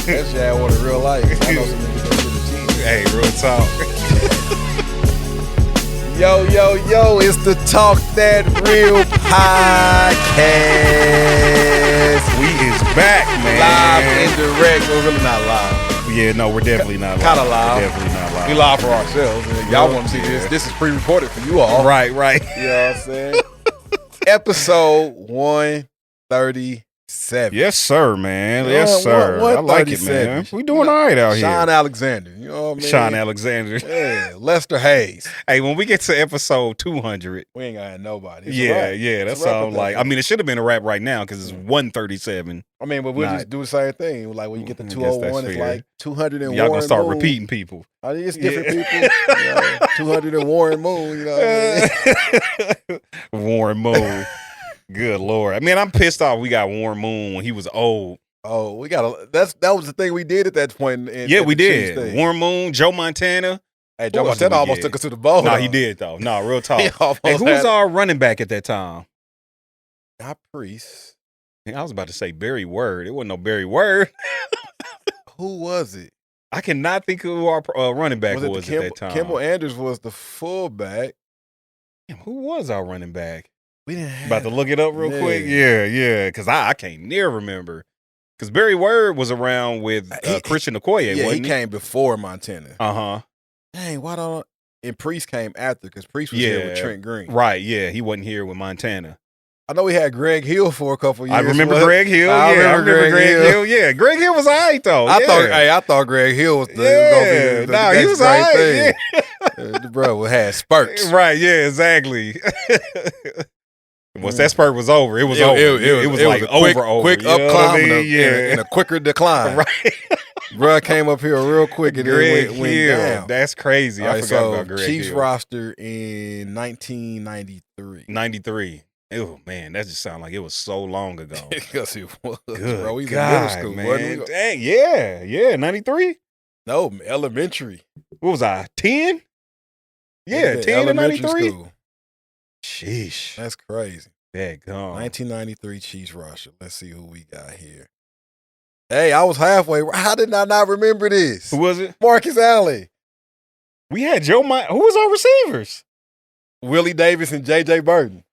That shit I want in real life. I know some niggas that should have Hey, real talk. Yo, it's the Talk That Real podcast. We is back, man. Live and direct. We're really not live. Yeah, no, we're definitely not live. Kind of live. We're definitely not live. We live for ourselves. And y'all want to see this. This is pre-recorded for you all. Right. You know what I'm saying? Episode 137. Yes, sir, man. Yes, sir. I like it, man. We doing all right out here. Sean Alexander. You know what I mean? Sean Alexander. Yeah. Lester Hayes. Hey, when we get to episode 200. We ain't got nobody. Yeah. That's all like. I mean, it should have been a wrap right now because it's 137. I mean, but we'll just do the same thing. Like when you get to 201, it's like 201. Y'all gonna start repeating people. I mean, it's different people. You know, 200 and Warren Moon. You know what I mean? Warren Moon. Good Lord. I mean, I'm pissed off we got Warren Moon when he was old. Oh, we got that was the thing we did at that point. Yeah, we did. Warren Moon, Joe Montana. Hey, Joe Montana almost took us to the bowl. No, he did, though. No, real talk. Hey, who was our running back at that time? Not Priest. I was about to say Barry Word. It wasn't no Barry Word. Who was it? I cannot think of who our running back was at that time. Kimball Anders was the fullback. Damn, who was our running back? We didn't have About to look it up real quick? Yeah. Because I can't near remember. Because Barry Word was around with Christian Okoye, wasn't he? He came before Montana. Uh-huh. Dang, why don't... And Priest came after because Priest was here with Trent Green. Right, yeah. He wasn't here with Montana. I know we had Greg Hill for a couple years. I remember Greg Hill. I remember Greg Hill. Yeah, Greg Hill was all right, though. I thought Greg Hill was the he was all right. Thing. Yeah. The bro had spurts. Right, yeah, exactly. Once that spurt was over, it was over. It was like over. Quick up climb and a quicker decline. Right. Bro came up here real quick and Greg then went down. That's crazy. I forgot about Greg Chiefs Hill. roster in 1993. 93. Oh, man, that just sounded like it was so long ago. Because it was, Good bro. We was God, in middle school, man. wasn't we? Dang, yeah, 93? No, elementary. What was I, 10? Yeah, 10 in 93? School. Sheesh. That's crazy. Daggone. 1993 Chiefs roster. Let's see who we got here. Hey, I was halfway. How did I not remember this? Who was it? Marcus Allen. We had Who was our receivers? Willie Davis and J.J. Burton.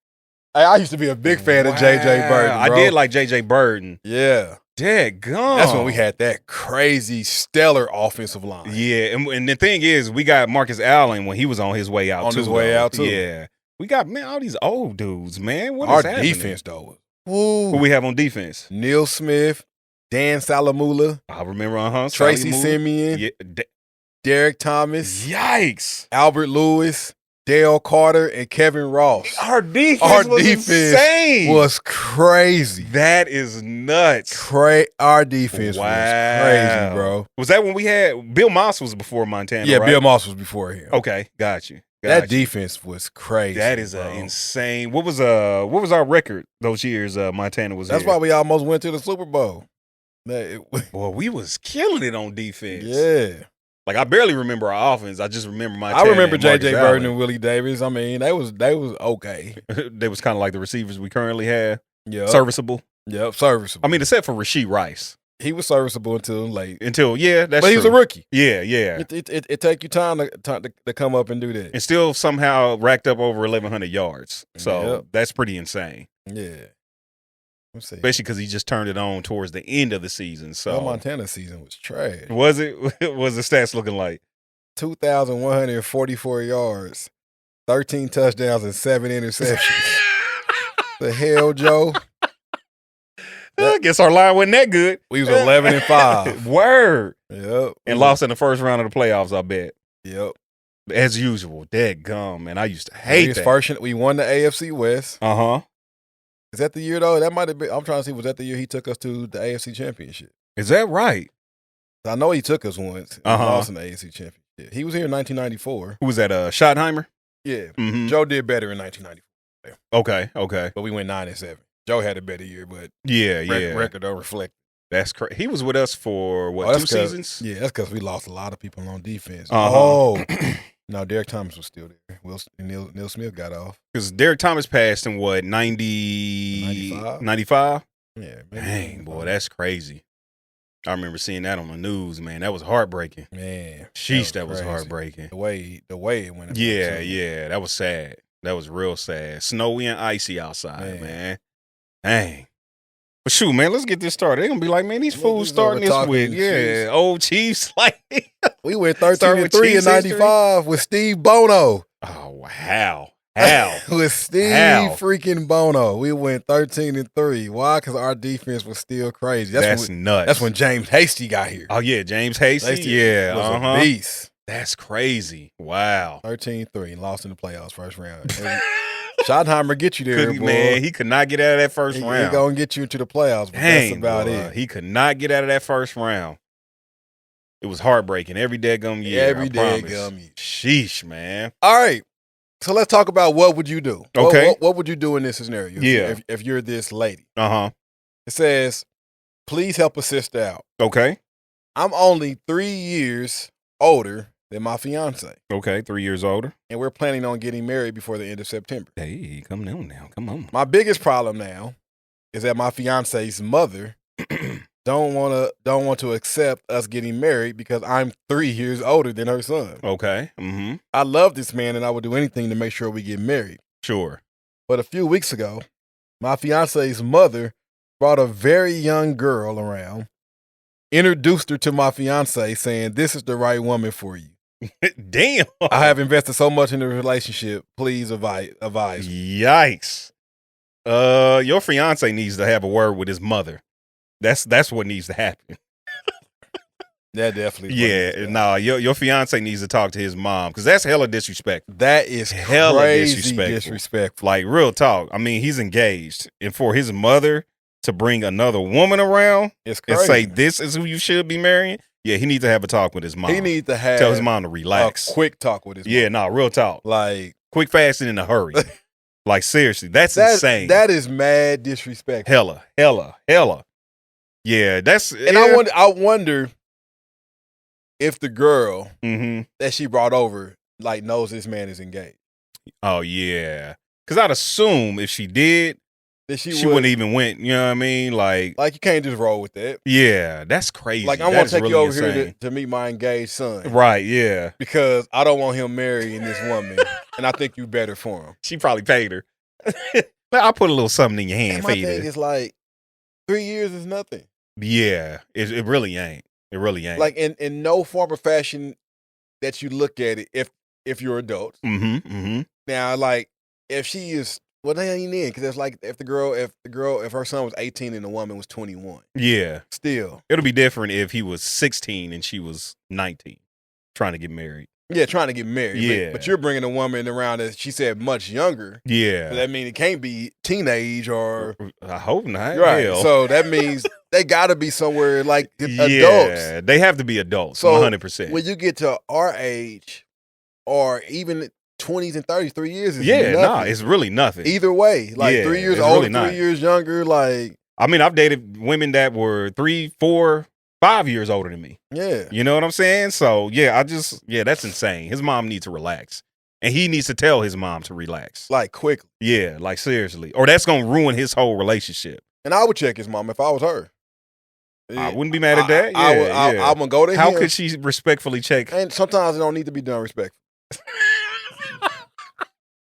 Hey, I used to be a big fan of J.J. Burton, bro. I did like J.J. Burton. Yeah. Daggone. That's when we had that crazy, stellar offensive line. Yeah, and the thing is, we got Marcus Allen when he was on his way out, too. Yeah. We got, man, all these old dudes, man. What is happening? Our defense, though. Who we have on defense? Neil Smith, Dan Salamula. I remember, Tracy Simeon. Yeah. Derek Thomas. Yikes. Albert Lewis. Dale Carter and Kevin Ross. Our defense was insane. Was crazy. That is nuts. Our defense was crazy, bro. Was that when we had Bill Moss was before Montana? Yeah, right? Bill Moss was before him. Okay, got you. That defense was crazy. That is insane. What was our record those years? Montana was. That's why we almost went to the Super Bowl. Boy, we was killing it on defense. Yeah. Like I barely remember our offense. I just remember Montana. I remember J.J. Burton and Willie Davis. I mean, they was okay. They was kind of like the receivers we currently have. Yeah, serviceable. Yep, serviceable. I mean, except for Rasheed Rice. He was serviceable until late. That's but true. He was a rookie. Yeah. It take you time to come up and do that, and still somehow racked up over 1,100 yards. So that's pretty insane. Yeah. Let's see. Especially because he just turned it on towards the end of the season. So Montana season was trash. Was it? What was the stats looking like? 2,144 yards, 13 touchdowns, and 7 interceptions. The hell, Joe? I guess our line wasn't that good. We was 11-5. Word. Yep. And lost in the first round of the playoffs, I bet. Yep. As usual. Dadgum, man. I used to hate that. We won the AFC West. Uh-huh. Is that the year, though? That might have been. I'm trying to see, was that the year he took us to the AFC Championship? Is that right? I know he took us once. He lost in the AFC Championship. He was here in 1994. Who was that, Schottenheimer? Yeah. Mm-hmm. Joe did better in 1994. Okay. But we went 9-7. Joe had a better year, but record don't reflect. That's crazy. He was with us for, 2 seasons? Yeah, that's because we lost a lot of people on defense. Uh-huh. No, Derek Thomas was still there. Neil Smith got off. Because Derek Thomas passed in 95? 95? Yeah. Dang, boy, that's crazy. I remember seeing that on the news, man. That was heartbreaking. Man. Sheesh, that was heartbreaking. The way it went. Yeah. That was sad. That was real sad. Snowy and icy outside, man. Dang. But shoot, man, let's get this started. They're going to be like, man, these fools starting this with, old Chiefs. Like, we went 13-3 in 95 with Steve Bono. Oh, wow. With Steve freaking Bono. We went 13-3. Why? Because our defense was still crazy. That's nuts. That's when James Hasty got here. Oh, yeah, James Hasty? Yeah. Was a beast. That's crazy. Wow. 13-3. Lost in the playoffs first round. Schottenheimer get you there, boy. Man, he could not get out of that first round. He going to get you into the playoffs, but that's about it. He could not get out of that first round. It was heartbreaking every daggum year. Every daggum year. Sheesh, man. All right. So let's talk about what would you do. Okay. What would you do in this scenario? Yeah. If you're this lady. Uh-huh. It says, please help a sister out. Okay. I'm only 3 years older than my fiance. Okay, 3 years older. And we're planning on getting married before the end of September. Hey, come on now. Come on. My biggest problem now is that my fiance's mother don't want to accept us getting married because I'm 3 years older than her son. Okay. Mm-hmm. I love this man and I would do anything to make sure we get married. Sure. But a few weeks ago, my fiance's mother brought a very young girl around, introduced her to my fiance saying, this is the right woman for you. Damn. I have invested so much in the relationship. Please advise me. Yikes. Your fiance needs to have a word with his mother. That's what needs to happen. That definitely. Your fiance needs to talk to his mom because that's hella disrespectful. That is hella disrespectful. Like, real talk. I mean, he's engaged. And for his mother to bring another woman around it's crazy. And say this is who you should be marrying, yeah, he needs to have a talk with his mom. He needs to tell his mom to relax. A quick talk with his mom. Yeah, real talk. Like, quick, fast, and in a hurry. Like, seriously, that's insane. That is mad disrespectful. Hella. Yeah, that's... And I wonder if the girl that she brought over, like, knows this man is engaged. Oh, yeah. Because I'd assume if she did, that she wouldn't even went, you know what I mean? Like you can't just roll with that. Yeah, that's crazy. Like, I want to take you over here to meet my engaged son. Right, yeah. Because I don't want him marrying this woman, and I think you better for him. She probably paid her. I'll put a little something in your hand. And my thing is, like, 3 years is nothing. Yeah, it really ain't. It really ain't. Like, in no form or fashion that you look at it, if you're adults. Now, like, if she is... Well, they ain't in because it's like if her son was 18 and the woman was 21. Yeah. Still. It'll be different if he was 16 and she was 19 trying to get married. Yeah, trying to get married. Yeah. But you're bringing a woman around that she said much younger. Yeah. So that means it can't be teenage or... I hope not. Right. Hell. So that means they got to be somewhere like adults. Yeah, they have to be adults, so 100%. When you get to our age or even... 20s and 30s, 3 years is nothing. It's really nothing. Either way, like 3 years older, really 3 years younger, like. I mean, I've dated women that were 3, 4, 5 years older than me. Yeah. You know what I'm saying? So, that's insane. His mom needs to relax. And he needs to tell his mom to relax. Like, quickly. Yeah, like, seriously. Or that's going to ruin his whole relationship. And I would check his mom if I was her. I wouldn't be mad at that. I'm going to go to him. How could she respectfully check? And sometimes it don't need to be done respectfully.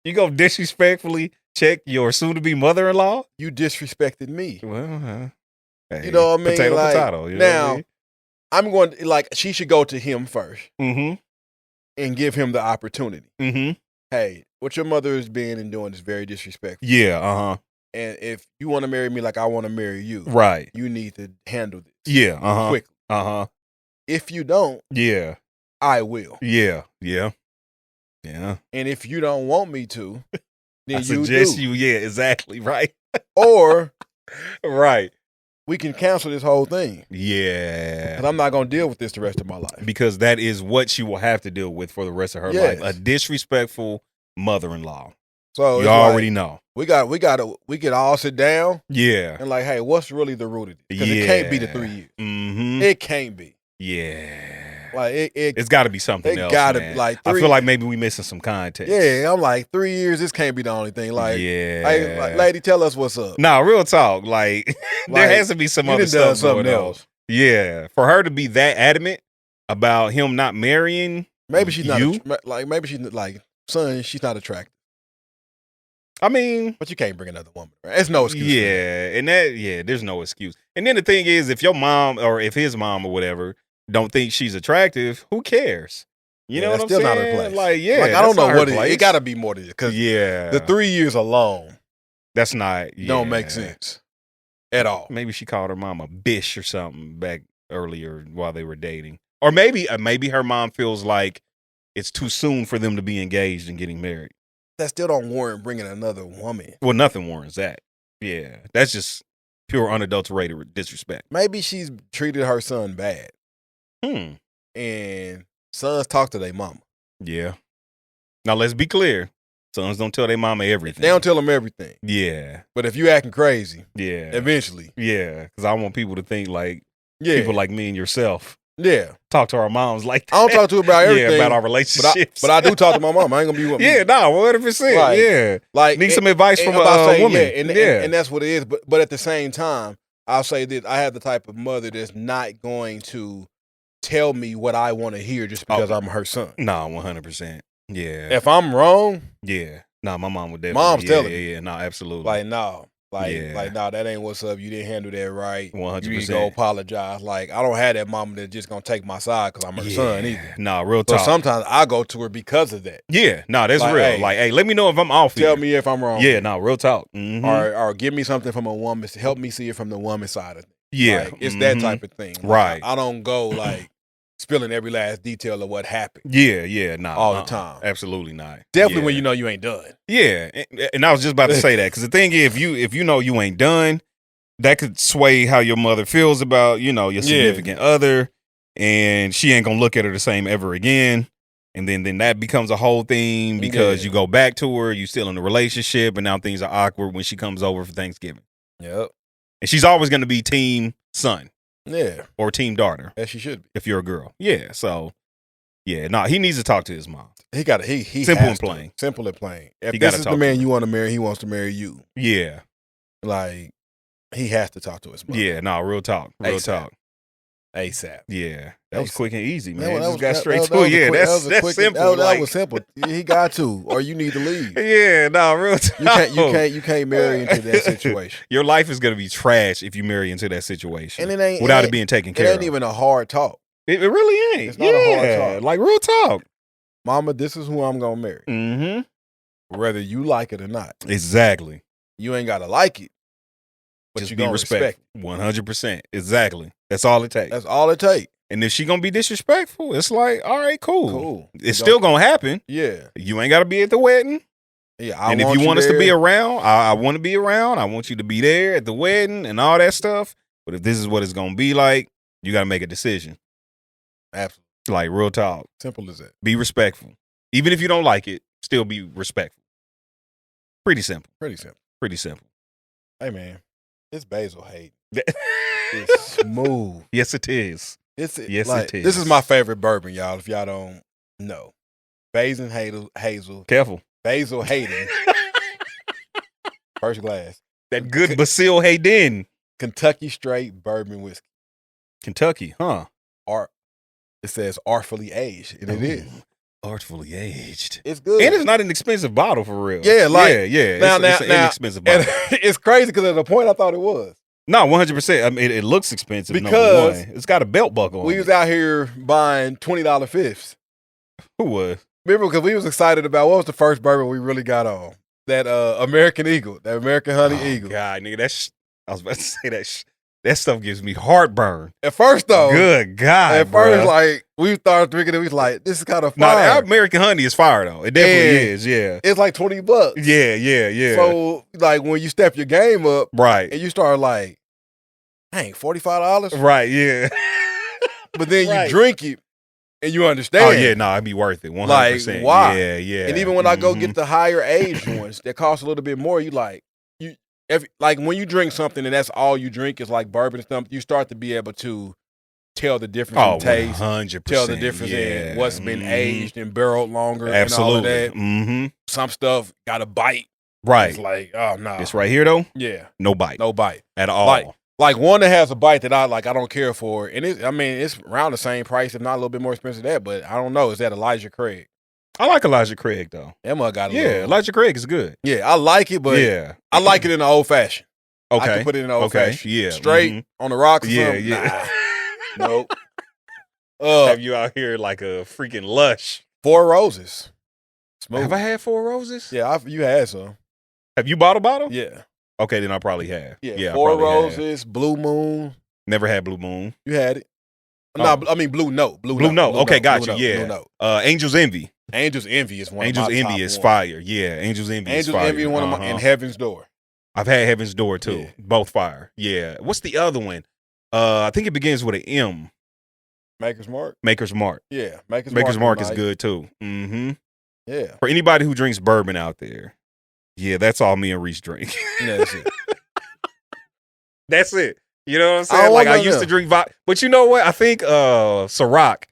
You go disrespectfully check your soon-to-be mother-in-law? You disrespected me. Well, hey, you know what I mean? Potato. You know now, what I mean? I'm going to, like, she should go to him first. And give him the opportunity. Mm-hmm. Hey, what your mother is being and doing is very disrespectful. Yeah, And if you want to marry me like I want to marry you, right, you need to handle this. Yeah, quickly. If you don't, I will. Yeah. And if you don't want me to, then I you suggest do. you, exactly, right. Or right. We can cancel this whole thing. Yeah. Because I'm not going to deal with this the rest of my life. Because that is what she will have to deal with for the rest of her life. A disrespectful mother-in-law. So you already know. We could all sit down. Yeah. And like, hey, what's really the root of this? Because it can't be the 3 years. It can't be. Yeah. Like it's got to be something else. It got to be like. I feel like maybe we missing some context. Yeah, I'm like 3 years. This can't be the only thing. Like, like, lady, tell us what's up. Nah, real talk. Like, there has to be some other stuff going else. Yeah, for her to be that adamant about him not marrying, maybe she's you? not maybe she's like, son, she's not attractive. I mean, but you can't bring another woman. Right? There's no excuse. Yeah, and there's no excuse. And then the thing is, if your mom or if his mom or whatever don't think she's attractive, who cares? You know what I'm still saying? Not her place. Like, I don't know what it got to be more than it. Because the 3 years alone, that's not don't make sense at all. Maybe she called her mom a bitch or something back earlier while they were dating, or maybe her mom feels like it's too soon for them to be engaged and getting married. That still don't warrant bringing another woman. Well, nothing warrants that. Yeah, that's just pure unadulterated disrespect. Maybe she's treated her son bad. And sons talk to their mama. Yeah. Now, let's be clear. Sons don't tell their mama everything. They don't tell them everything. Yeah. But if you acting crazy, eventually. Yeah, because I want people to think like people like me and yourself. Yeah. Talk to our moms like that. I don't talk to her about everything. Yeah, about our relationships. But I do talk to my mom. I ain't going to be with me. Yeah, 100%. Like, yeah. Like, need some advice from a woman. And that's what it is. But at the same time, I'll say this. I have the type of mother that's not going to tell me what I want to hear just because I'm her son. No, 100%. Yeah. If I'm wrong. Yeah. No, my mom would definitely. Mom's telling me. Yeah, no, absolutely. Like, no. No, that ain't what's up. You didn't handle that right. 100%. You need to go apologize. Like, I don't have that mama that's just gonna take my side because I'm her son either. Nah, real talk. But sometimes I go to her because of that. Yeah, no, that's real. Hey, like, hey, let me know if I'm off Tell here. me if I'm wrong. Yeah, no, real talk. Mm-hmm. Or give me something from a woman to help me see it from the woman's side of it. Yeah. Like, it's that type of thing. Like, right. I don't go like spilling every last detail of what happened. Yeah, nah. All the time. Absolutely not. Definitely when you know you ain't done. Yeah, and I was just about to say that because the thing is, if you know you ain't done, that could sway how your mother feels about, your significant other, and she ain't gonna look at her the same ever again. And then that becomes a whole thing because you go back to her, you still in a relationship, and now things are awkward when she comes over for Thanksgiving. Yep. And she's always gonna be team son. Yeah. Or team daughter. As she should be. If you're a girl. Yeah. So, yeah, no, he needs to talk to his mom. He got he simple and plain. Simple and plain. If this is the man you want to marry, he wants to marry you. Yeah. Like, he has to talk to his mom. Yeah, no, real talk. Real talk. ASAP. Yeah. That was quick and easy, man. That Just got straight to it. Yeah, that's simple. That was simple. He got to, or you need to leave. Yeah, no, real talk. You can't marry into that situation. Your life is gonna be trash if you marry into that situation. And it ain't without it being taken care of. It ain't even a hard talk. It really ain't. It's not a hard talk. Like real talk. Mama, this is who I'm gonna marry. Mm-hmm. Whether you like it or not. Exactly. You ain't gotta like it. But just you be gonna respect 100%. Exactly. That's all it takes. That's all it takes. And if she gonna be disrespectful, it's like, all right, cool. Cool. It's still gonna happen. Yeah. You ain't gotta be at the wedding. Yeah. And if you want us to be around, I want to be around. I want you to be there at the wedding and all that stuff. But if this is what it's gonna be like, you gotta make a decision. Absolutely. Like real talk. Simple as that. Be respectful. Even if you don't like it, still be respectful. Pretty simple. Pretty simple. Pretty simple. Hey man, it's basil hate. It's smooth. Yes, it is. It is. This is my favorite bourbon, y'all. If y'all don't know, Basil Hazel. Careful. Basil Hayden. First glass. That good Basil Hayden. Kentucky straight bourbon whiskey. Kentucky, huh? It says artfully aged, and it is. Artfully aged. It's good. And it's not an expensive bottle for real. Yeah, yeah. It's an inexpensive bottle. It's crazy because at the point I thought it was. No, 100%. I mean, it looks expensive because it's got a belt buckle on it. We was out here buying $20 fifths. Who was? Remember, because we was excited about what was the first bourbon we really got on? That American Eagle, that American Honey Eagle. God, nigga, I was about to say that stuff gives me heartburn. At first, though. Good God, At first, like, we started drinking it, we was like, this is kind of fire. fire. No, American Honey is fire, though. It definitely is, yeah. It's like $20. Yeah. So, like, when you step your game up, right, and you start like, dang, $45? Right, yeah. But then you drink it, and you understand. Oh, yeah, no, it'd be worth it, 100%. Like, why? Yeah. And even when I go get the higher aged ones that cost a little bit more, like when you drink something and that's all you drink is like bourbon and stuff, you start to be able to tell the difference in taste. 100%. Tell the difference in what's been aged and barreled longer. Absolutely. And all of that. Mm-hmm. Some stuff got a bite. Right. It's like, oh, no. It's right here, though? Yeah. No bite. No bite. At all. Like, Like one that has a bite that I don't care for, and it's around the same price, if not a little bit more expensive than that. But I don't know. Is that Elijah Craig? I like Elijah Craig though. Emma got a yeah. little. Elijah Craig is good. Yeah, I like it, but I like it in the old fashioned. Okay, I can put it in the old fashioned. Yeah, straight on the rocks. Or something? Yeah. Nah. Nope. Have you out here like a freaking lush? 4 Roses. Smooth. Have I had 4 Roses? Yeah, you had some. Have you bottle? Yeah. Okay, then I probably have. Yeah, 4 Roses, have. Blue Moon. Never had Blue Moon. You had it. No, I mean Blue Note. Blue Note. Okay, gotcha. Yeah. Blue Note. Angel's Envy. Angel's Envy is one. Angel's of my Envy top is one. fire. Yeah, Angel's Envy is fire. Angel's Envy one of my, and Heaven's Door. I've had Heaven's Door too. Yeah. Both fire. Yeah. What's the other one? I think it begins with an M. Maker's Mark. Maker's Mark. Yeah, Maker's Mark is good too. Mm-hmm. Yeah. For anybody who drinks bourbon out there, yeah, that's all me and Rece drink. Yeah, that's it. That's it. You know what I'm saying? Like I used to drink vodka, but you know what? I think Ciroc.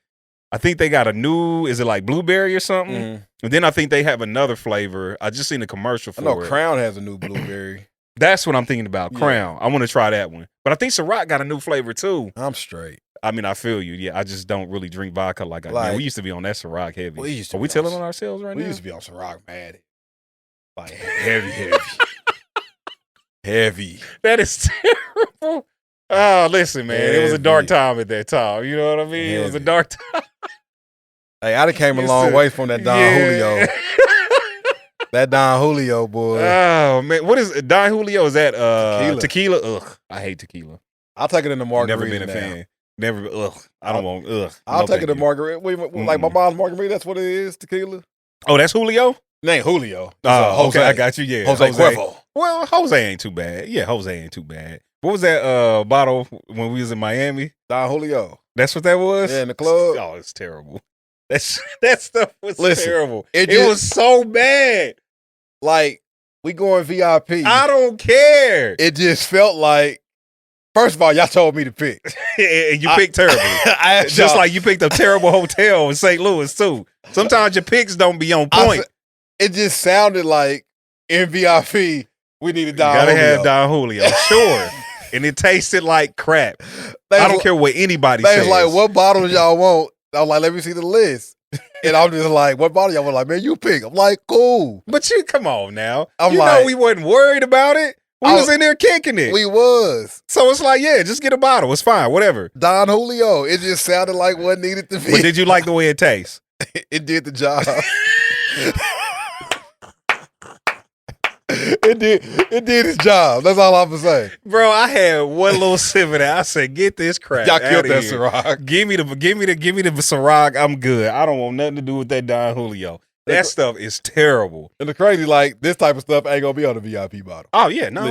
I think they got a new. Is it like blueberry or something? Mm-hmm. And then I think they have another flavor. I just seen a commercial for it. I know Crown has a new blueberry. That's what I'm thinking about. Crown. I want to try that one. But I think Ciroc got a new flavor too. I'm straight. I mean, I feel you. Yeah, I just don't really drink vodka like I do. We used to be on that Ciroc heavy. Are we telling on ourselves right now? We used to be on Ciroc mad. Like heavy. Heavy. That is terrible. Oh, listen, man. Heavy. It was a dark time at that time. You know what I mean? Heavy. It was a dark time. Hey, I done came a long way from that Don Julio. That Don Julio, boy. Oh, man. What is Don Julio? Is that tequila? Ugh. I hate tequila. I'll take it in the margarita. Never been a fan. Never. Ugh. I don't want. Ugh. I'll take it in margarita. Like my mom's margarita. That's what it is. Tequila. Oh, that's Julio. It ain't Julio. Jose. Okay, I got you. Yeah, Jose Cuervo. Well, Jose ain't too bad. Yeah, Jose ain't too bad. What was that bottle when we was in Miami? Don Julio. That's what that was. Yeah, in the club. Oh, it's terrible. That stuff was terrible. It was so bad. Like we going VIP. I don't care. It just felt like. First of all, y'all told me to pick. And you picked terrible. Just like you picked a terrible hotel in St. Louis, too. Sometimes your picks don't be on point. It just sounded like in VIP, we needed Don Julio. You gotta have Don Julio, sure. And it tasted like crap. I don't care what anybody says. They was like, what bottles y'all want? I was like, let me see the list. And I'm just like, what bottle y'all want? Like, man, you pick. I'm like, cool. But you, come on now. You know we wasn't worried about it. We was in there kicking it. We was. So it's like, yeah, just get a bottle. It's fine, whatever. Don Julio. It just sounded like what needed to be. But did you like the way it tastes? It did the job. It did its job. That's all I'm gonna say. Bro, I had one little sip of that. I said, get this crap. Y'all killed that Ciroc. Give me the Ciroc. I'm good. I don't want nothing to do with that Don Julio. That stuff is terrible. And the crazy, like, this type of stuff ain't gonna be on the VIP bottle. Oh, yeah. No.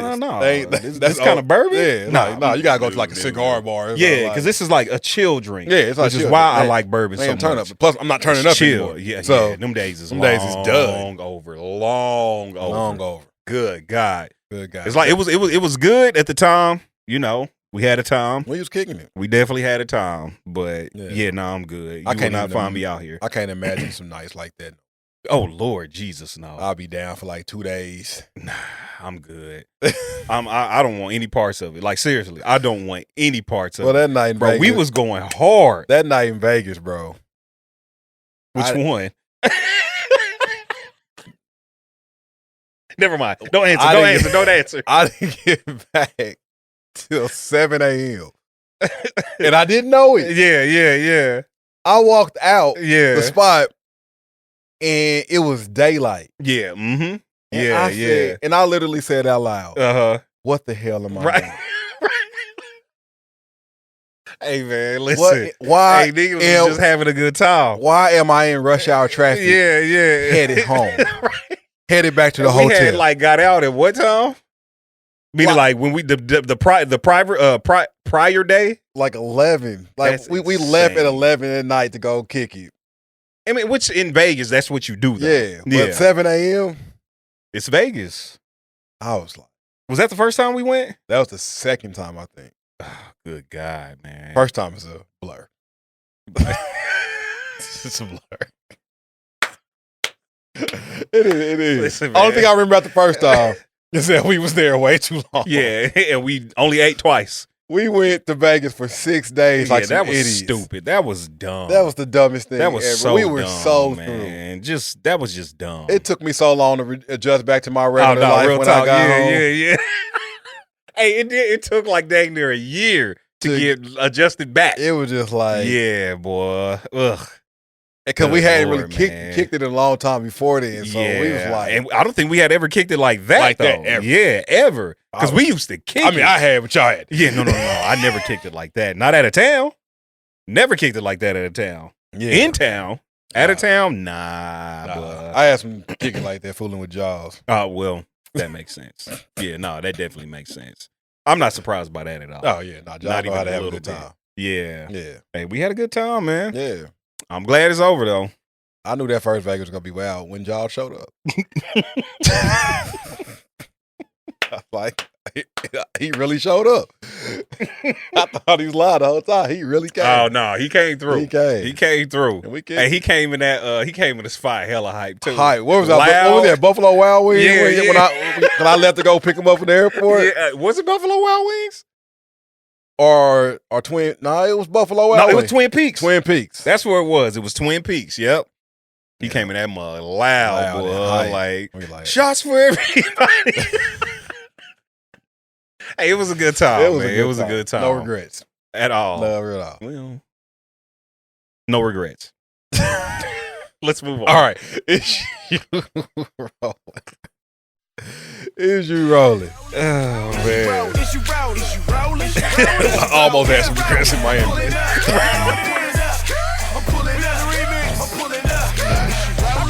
That's kind of bourbon? Yeah. No, you gotta go to like a cigar bar. Yeah, because this is like a chill drink. Yeah, it's like which is why I like bourbon so much. Turn up. Plus, I'm not turning up chill. anymore. Yeah, so them days is done. Long over. Good God. It's like it was good at the time. You know, we had a time. We was kicking it. We definitely had a time. But I'm good. You will not find me out here. I can't imagine some nights like that. Oh, Lord Jesus, no. I'll be down for like 2 days. Nah, I'm good. I don't want any parts of it. Like, seriously, I don't want any parts of it. Well, that night in Vegas. Bro, we was going hard. That night in Vegas, bro. Which one? Never mind. Don't answer. I didn't get back till 7 a.m. And I didn't know it. Yeah. I walked out the spot. And it was daylight. Yeah. Mm-hmm. Yeah. And I literally said out loud, what the hell am I doing? Hey, man, listen. Why? Hey, niggas was just having a good time. Why am I in rush hour traffic? Yeah. Headed home. Headed back to the hotel. We had, got out at what time? Meaning, like, when we, the prior day? Like 11. Like, we left at 11 at night to go kick it. I mean, which in Vegas, that's what you do, though. Yeah. But 7 a.m.? It's Vegas. I was like. Was that the first time we went? That was the second time, I think. Oh, good God, man. First time is a blur. It's a blur. It is. Listen, I don't think I remember about the first time. You said we was there way too long. Yeah, and we only ate twice. We went to Vegas for 6 days like that was idiots. Stupid. That was dumb. That was the dumbest thing That was ever. so we were dumb, so man. That was just dumb. It took me so long to adjust back to my regular life real when talk. I got home. Yeah. Hey, it took like dang near a year to get adjusted back. It was just like, yeah, boy. Ugh. Because we hadn't really kicked it in a long time before then. So we was like, and I don't think we had ever kicked it like that, though. Ever. Yeah, ever. Because we used to kick it. I mean, I had, but y'all had. Yeah, no. I never kicked it like that. Not out of town. Never kicked it like that out of town. Yeah. In town. Out of town? Nah. I had some kicking like that, fooling with Jaws. Oh, well, that makes sense. Yeah, no, that definitely makes sense. I'm not surprised by that at all. Oh, yeah. Jaws not know even how to have a a little good bit. time. Yeah. Yeah. Hey, we had a good time, man. Yeah. I'm glad it's over, though. I knew that first Vegas was going to be wild when Jaws showed up. Like, he really showed up. I thought he was lying the whole time. He really came. Oh no, he came through. He came through. And he came in that. He came in the spot hella hype too. Hype. What was that? Buffalo Wild Wings. Yeah. When I left to go pick him up from the airport. Yeah. Was it Buffalo Wild Wings? Or Twin? No, it was Buffalo Wild Wings. No, it was Twin Peaks. Twin Peaks. That's where it was. It was Twin Peaks. Yep. He came in that mug loud, boy. Like shots for everybody. Hey, it was a good time, It was a good time. No regrets. At all. No at all. Well, no regrets. Let's move on. All right. Is you rolling? Oh, man. I almost had some regrets in Miami.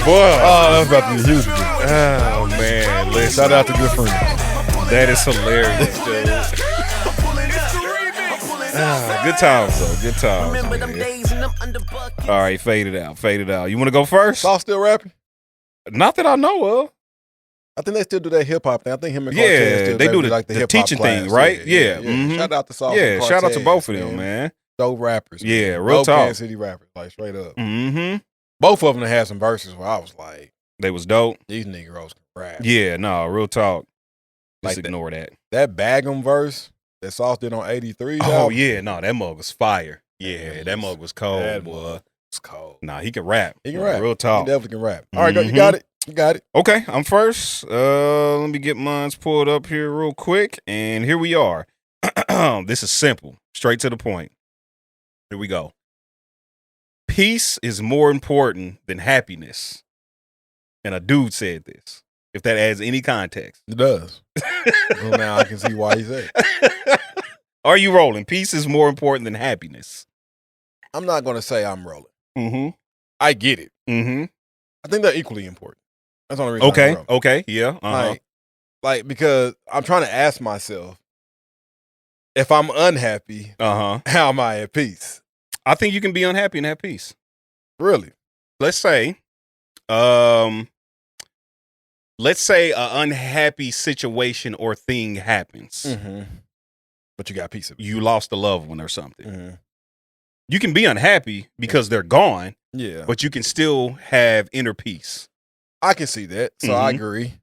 Boy. Oh, that's about to be huge. Oh, man. Listen. Shout out to good friends. That is hilarious, dude. Good times, though. Good times. All right, fade it out. You want to go first? Saul still rapping? Not that I know of. I think they still do that hip hop thing. I think him and Cortez still they do like the hip-hop teaching class. thing, right? Yeah. Mm-hmm. Shout out to Saul. Yeah, shout out to both of them, man. Dope rappers. Yeah, real talk. Kansas City rappers, like straight up. Mm-hmm. Both of them had some verses where I was like, they was dope. These niggas can rap. Yeah, no, real talk. Just like ignore that. That Bag'em verse that Sauce did on 83. Oh, yeah. No, that mug was fire. Yeah, that mug was cold, that boy. It's cold. Nah, he can rap. He can rap. Real talk. He definitely can rap. All right, you got it. You got it. Okay, I'm first. Let me get mine pulled up here real quick. And here we are. This is simple. Straight to the point. Here we go. Peace is more important than happiness. And a dude said this. If that adds any context. It does. Well, now I can see why he said it. Are you rolling? Peace is more important than happiness. I'm not going to say I'm rolling. Mm-hmm. I get it. Mm-hmm. I think they're equally important. That's the only reason I'm rolling. Okay. Yeah. Uh-huh. Like, because I'm trying to ask myself, if I'm unhappy, how am I at peace? I think you can be unhappy and have peace. Really? Let's say an unhappy situation or thing happens. Mm-hmm. But you got peace of it. You lost a loved one or something. Mm-hmm. You can be unhappy because they're gone. Yeah. But you can still have inner peace. I can see that. So I agree.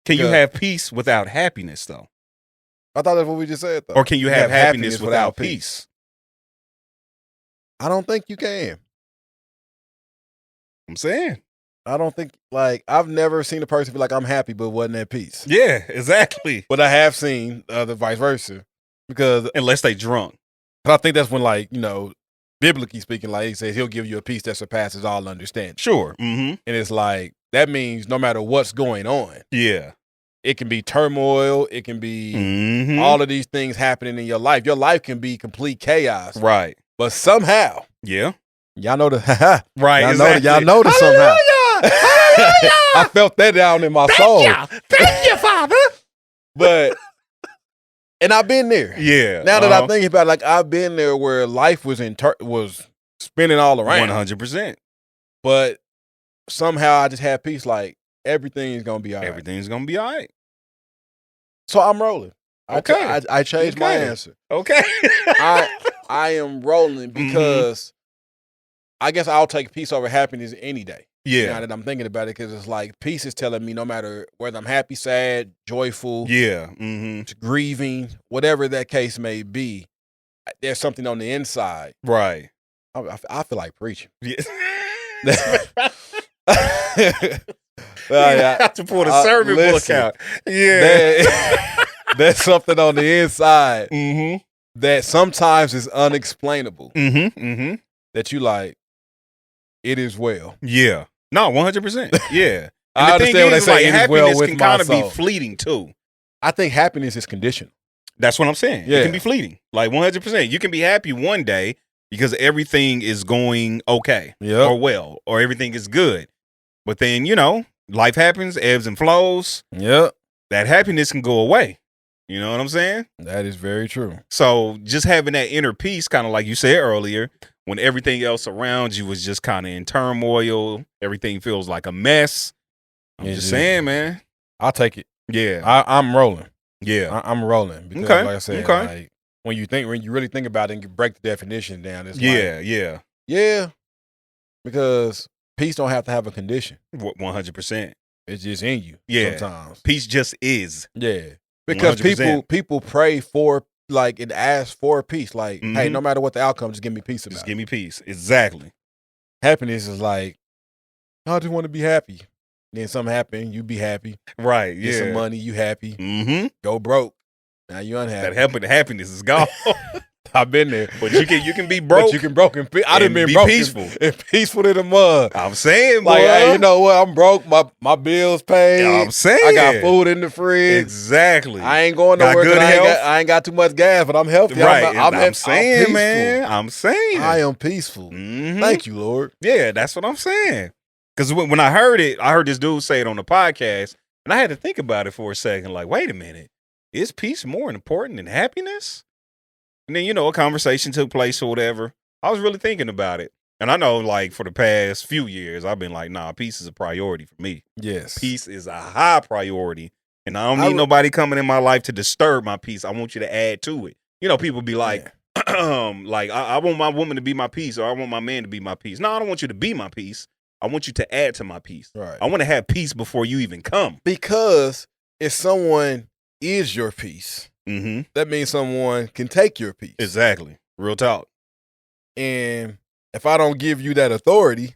Can you have peace without happiness, though? I thought that's what we just said, though. Or can you have happiness without peace? I don't think you can. I'm saying. I don't think, I've never seen a person be like, I'm happy, but wasn't at peace. Yeah, exactly. But I have seen the vice versa. Because unless they drunk. But I think that's when, biblically speaking, he says he'll give you a peace that surpasses all understanding. Sure. Mm-hmm. And it's that means no matter what's going on. Yeah. It can be turmoil. It can be all of these things happening in your life. Your life can be complete chaos. Right. But somehow. Yeah. Y'all know the right. Y'all know the somehow. I felt that down in my soul. Thank you, Father. But and I've been there. Yeah. Now that I think about it, I've been there where life was was spinning all around. 100%. But somehow I just had peace. Everything's gonna be all right. Everything's gonna be all right. So I'm rolling. Okay. I changed my answer. Okay. I am rolling because I guess I'll take peace over happiness any day. Yeah. Now that I'm thinking about it, because it's like peace is telling me no matter whether I'm happy, sad, joyful, grieving, whatever that case may be, there's something on the inside. Right. I feel like preaching. Yeah. I have to pull the sermon book out. Yeah. There's something on the inside that sometimes is unexplainable. That you like, it is well. Yeah. No, 100%. Yeah. I understand what they say. Like, happiness can kind of be fleeting too. I think happiness is conditional. That's what I'm saying. Yeah. It can be fleeting. Like 100%. You can be happy one day because everything is going okay or well, or everything is good. But then, life happens, ebbs and flows. Yep. That happiness can go away. You know what I'm saying? That is very true. So just having that inner peace, kind of like you said earlier, when everything else around you is just kind of in turmoil, everything feels like a mess. I'm just saying, man. I'll take it. Yeah. I'm rolling. Yeah. I'm rolling. Because like I said, like, when you really think about it and you break the definition down, it's yeah. Because peace don't have to have a condition. 100%. It's just in you. Yeah. Sometimes peace just is. Yeah. Because 100%. people pray for, like, and ask for peace. Like, hey, no matter what the outcome, just give me peace about it. Just give me peace. Exactly. Happiness is like, I just want to be happy. Then something happen, you be happy. Right, Get some money, you happy. Go broke. Now you unhappy. That happiness is gone. I've been there. But you can be broke. But you can broke and I done been broke peaceful. And peaceful to the mud. I'm saying, boy. Like, hey, you know what? I'm broke. My bills paid. I'm saying. I got food in the fridge. Exactly. I ain't going nowhere. Good health. I ain't got too much gas, but I'm healthy. Right. I'm saying, man. I'm saying. I am peaceful. Thank you, Lord. Yeah, that's what I'm saying. Because when I heard it, I heard this dude say it on the podcast, and I had to think about it for a second. Like, wait a minute. Is peace more important than happiness? And then, a conversation took place or whatever. I was really thinking about it. And I know, like, for the past few years, I've been like, nah, peace is a priority for me. Yes. Peace is a high priority. And I don't need nobody coming in my life to disturb my peace. I want you to add to it. People be like, like, I want my woman to be my peace, or I want my man to be my peace. No, I don't want you to be my peace. I want you to add to my peace. Right. I want to have peace before you even come. Because if someone is your peace, that means someone can take your peace. Exactly. Real talk. And if I don't give you that authority,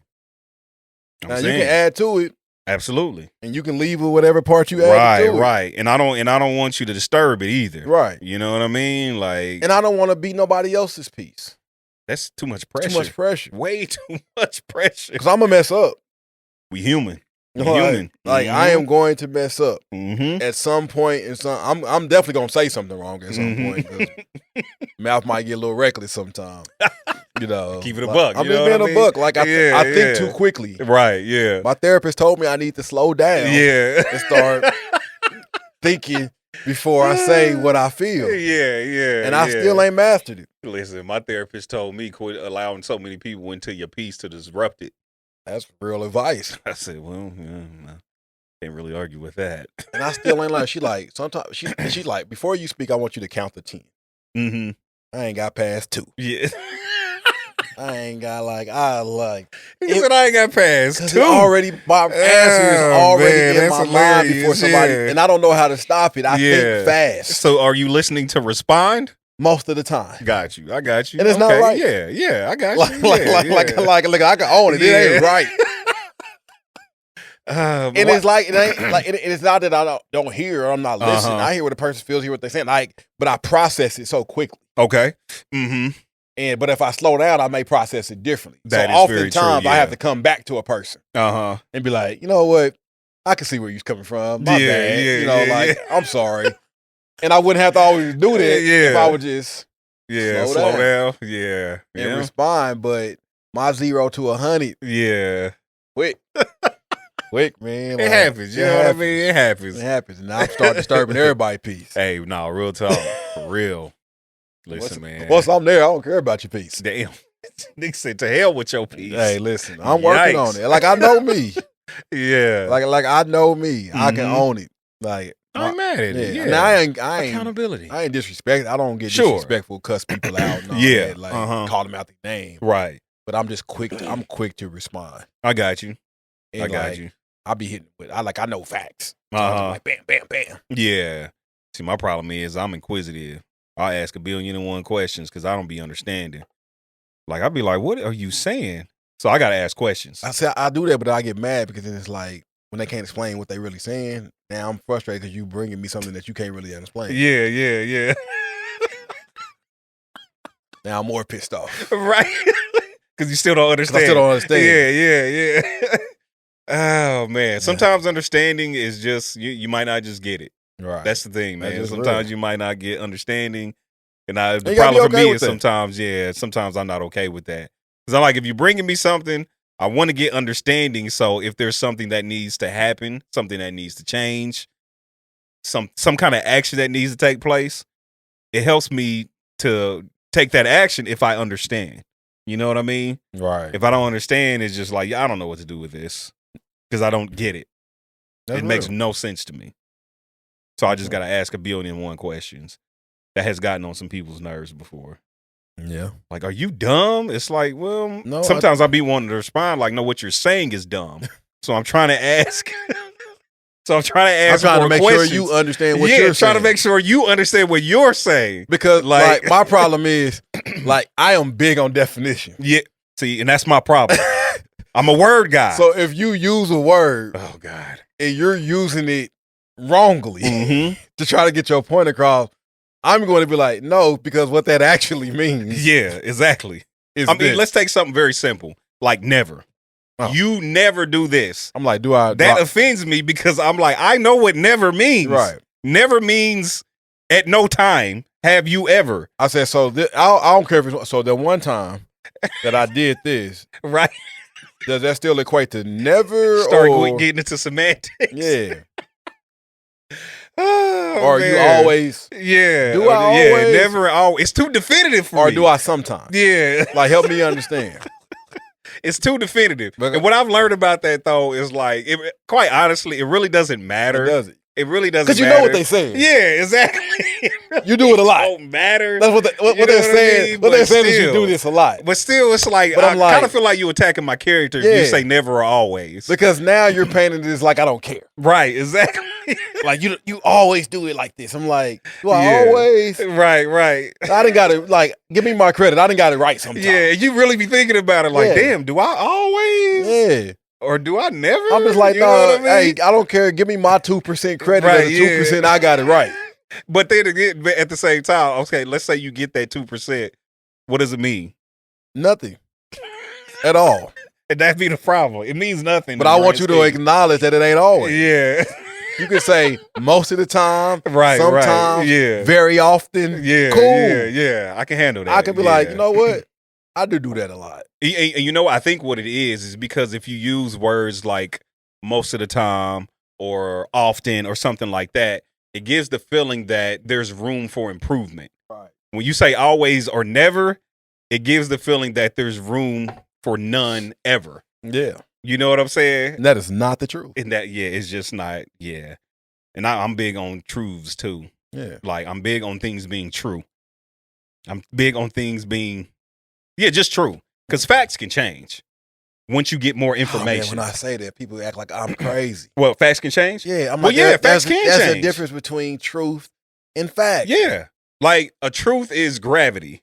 now you can add to it. Absolutely. And you can leave with whatever part you add to it. Right. And I don't want you to disturb it either. Right. You know what I mean? Like, and I don't want to be nobody else's peace. That's too much pressure. Too much pressure. Way too much pressure. Because I'm going to mess up. We human. Human. Like, I am going to mess up. At some point, I'm definitely going to say something wrong at some point. 'Cause mouth might get a little reckless sometimes. Keep it a like, buck. I'm just being a buck. Like, I think too quickly. Right, yeah. My therapist told me I need to slow down. Yeah. And start thinking before I say what I feel. Yeah. And I still ain't mastered it. Listen, my therapist told me quit allowing so many people into your peace to disrupt it. That's real advice. I said, well, I can't really argue with that. And I still ain't like, sometimes she's like, before you speak, I want you to count to 10. I ain't got past 2. Yeah. I ain't got He said I ain't got past 2. My answer is already in my mind before somebody, and I don't know how to stop it. I think fast. So are you listening to respond? Most of the time. Got you. I got you. And it's not right. Yeah, I got you. Like I can own it. It ain't right. And it's like it ain't like it's not that I don't hear or I'm not listening. I hear what the person feels, hear what they're saying. But I process it so quickly. Okay. But if I slow down, I may process it differently. That so oftentimes I have to come back to a person. And be like, you know what? I can see where you're coming from. My bad. I'm sorry. And I wouldn't have to always do that if I would just slow down. Yeah. And respond. But my 0 to 100. Yeah. Quick, man. It happens. You know what I mean? It happens. It happens. And I'm starting disturbing everybody's peace. Hey, no, real talk. For real. Listen, man. Once I'm there, I don't care about your peace. Damn. Nigga said to hell with your peace. Hey, listen. I'm working on it. Like, I know me. Yeah. Like I know me. I can own it. Like, I ain't mad at it. Yeah. Now, I ain't accountability. I ain't disrespect. I don't get disrespectful, cuss people out. And all that, like call them out their name. Right. But I'm just quick. I'm quick to respond. I got you. And I got you. I be hitting with I know facts. So like bam, bam, bam. Yeah. See, my problem is I'm inquisitive. I ask 1,000,000,001 questions because I don't be understanding. Like, I'll be like, what are you saying? So I got to ask questions. I say I do that, but I get mad because then it's like when they can't explain what they really saying. Now I'm frustrated because you bringing me something that you can't really explain. Yeah. Now I'm more pissed off. Right. Because you still don't understand. I still don't understand. Yeah. Oh, man. Sometimes understanding is just, you might not just get it. Right. That's the thing, man. Sometimes you might not get understanding. And the you problem for okay me with is sometimes I'm not okay with that. Because I'm like, if you're bringing me something, I want to get understanding. So if there's something that needs to happen, something that needs to change, some kind of action that needs to take place, it helps me to take that action if I understand. You know what I mean? Right. If I don't understand, it's just like, I don't know what to do with this because I don't get it. It makes no sense to me. So I just got to ask 1,000,001 questions. That has gotten on some people's nerves before. Yeah. Like, are you dumb? It's like, well, no, sometimes I'll be wanting to respond like, no, what you're saying is dumb. So I'm trying to ask. I'm trying to make questions. sure you understand what you're saying. Trying to make sure you understand what you're saying. Because like my problem is like I am big on definition. Yeah. See, and that's my problem. I'm a word guy. So if you use a word, oh God, and you're using it wrongly to try to get your point across, I'm going to be like, no, because what that actually means. Yeah, exactly. I mean, let's take something very simple, like never. Oh. You never do this. I'm like, that offends me because I'm like, I know what never means. Right. Never means at no time have you ever. I said, so I don't care if it's, so the one time that I did this. Right. Does that still equate to never? Start getting into semantics. Yeah. Oh, or man. You always? Yeah. Do I always? Yeah, never. Always. It's too definitive for me. Or do I sometimes? Yeah. Like, help me understand. It's too definitive. And what I've learned about that, though, is like, quite honestly, it really doesn't matter. It doesn't. It really doesn't matter. Because you know what they say. Yeah, exactly. You do it a lot. It don't matter. That's what they're saying. I mean? What they're saying is you do this a lot. But still, it's like, I kind of feel like you attacking my character if you say never or always. Because now you're painting this like I don't care. Right, exactly. Like, you always do it like this. I'm like, do I always? Right. I done got it, like, give me my credit. I done got it right sometimes. Yeah, you really be thinking about it like, damn, do I always? Yeah. Or do I never? I'm just like, no, hey, I don't care. Give me my 2% credit. Right, the 2% I got it right. But then again, at the same time, okay, let's say you get that 2%. What does it mean? Nothing. At all. And that be the problem. It means nothing. But I want you to acknowledge that it ain't always. Yeah. You can say most of the time, right, sometimes, very often. Yeah, cool. Yeah. I can handle that. I can be like, you know what? I do that a lot. And you know, I think what it is because if you use words like most of the time or often or something like that, it gives the feeling that there's room for improvement. Right. When you say always or never, it gives the feeling that there's room for none ever. Yeah. You know what I'm saying? And that is not the truth. And that, it's just not, And I'm big on truths too. Yeah. Like, I'm big on things being true. I'm big on things being, just true. Because facts can change once you get more information. When I say that, people act like I'm crazy. Well, facts can change? Yeah. I'm like, facts can change. There's a difference between truth and fact. Yeah. Like, a truth is gravity.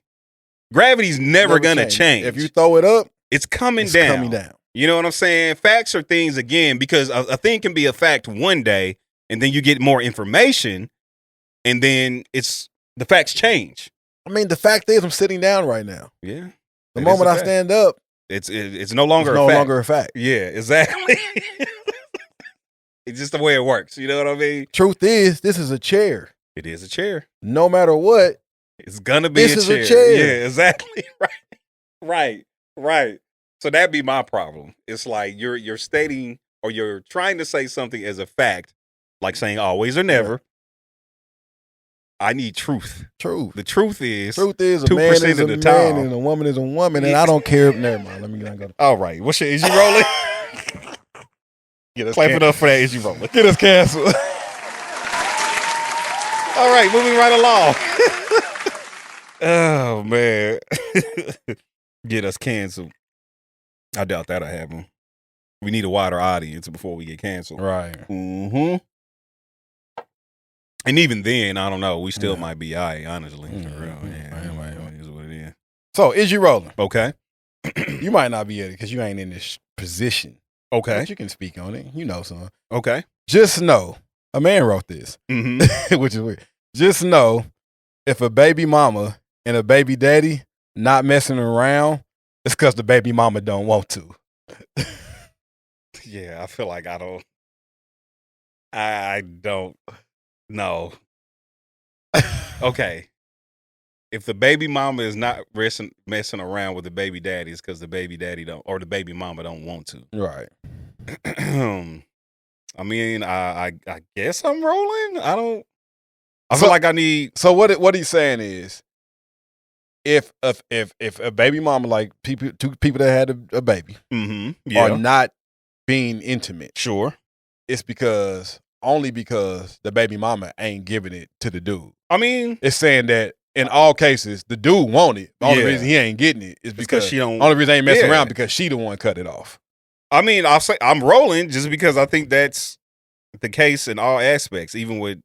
Gravity's never going to change. If you throw it up, it's coming down. You know what I'm saying? Facts are things, again, because a thing can be a fact one day, and then you get more information, and then the facts change. I mean, the fact is I'm sitting down right now. Yeah. The moment I stand up, it's no longer a fact. Yeah, exactly. It's just the way it works. You know what I mean? Truth is, this is a chair. It is a chair. No matter what, it's gonna be a chair. Yeah, exactly. Right. So that'd be my problem. It's like you're stating or you're trying to say something as a fact, like saying always or never. Right. I need truth. The truth is a 2% man is a man and a woman is a woman, and I don't care. Never mind. Let me go. All right. What's your is you rolling? Clap it up for that. Is you rolling? Get us canceled. All right, moving right along. Oh man, get us canceled. I doubt that'll happen. We need a wider audience before we get canceled. Right. Mm-hmm. And even then, I don't know. We still might be all right, honestly. For real. It is what it is. So, is you rolling? Okay. You might not be at it because you ain't in this position. Okay. But you can speak on it. You know, son. Okay. Just know, a man wrote this, which is weird. Just know, if a baby mama and a baby daddy not messing around, it's because the baby mama don't want to. Yeah, I feel like I don't know. Okay. If the baby mama is not messing around with the baby daddy, it's because the baby daddy don't, or the baby mama don't want to. Right. I mean, I guess I'm rolling. I feel like I need. So what he's saying is, if a baby mama, like two people that had a baby are not being intimate, sure, it's only because the baby mama ain't giving it to the dude. I mean, it's saying that in all cases the dude want it. The only reason he ain't getting it is because she don't. Only reason he ain't messing around because she the one cut it off. I mean, I'll say I'm rolling just because I think that's the case in all aspects, even with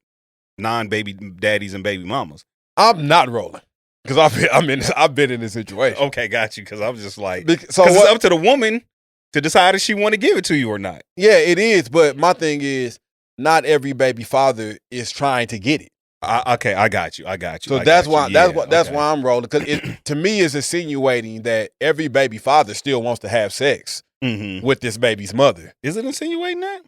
non-baby daddies and baby mamas. I'm not rolling because I've been in this situation. Okay, got you. Because I'm just like, so it's up to the woman to decide if she want to give it to you or not. Yeah, it is. But my thing is, not every baby father is trying to get it. Okay, I got you. So that's why I'm rolling, because to me it's insinuating that every baby father still wants to have sex with this baby's mother. Is it insinuating that?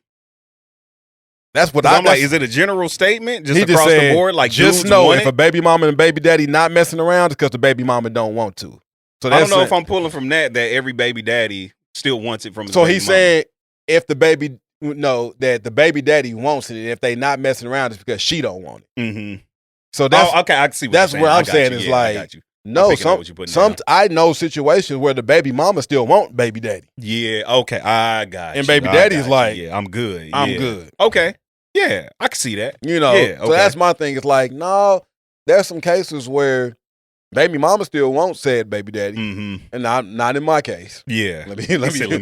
That's what I'm like. Is it a general statement just across the board? Like, just know if a baby mama and baby daddy not messing around, it's because the baby mama don't want to. So I don't know if I'm pulling from that every baby daddy still wants it from his so baby he's mama. saying if the baby that the baby daddy wants it, and if they not messing around, it's because she don't want it. So that's okay. I can see what that's you're where I'm saying. saying is like, no, I know situations where the baby mama still want baby daddy. Yeah, okay, I got you. And baby daddy's like, yeah, I'm good. I'm good. Okay, yeah, I can see that. You know, so that's my thing. It's like, no, there's some cases where baby mama still wants said baby daddy, and not in my case. Yeah, let me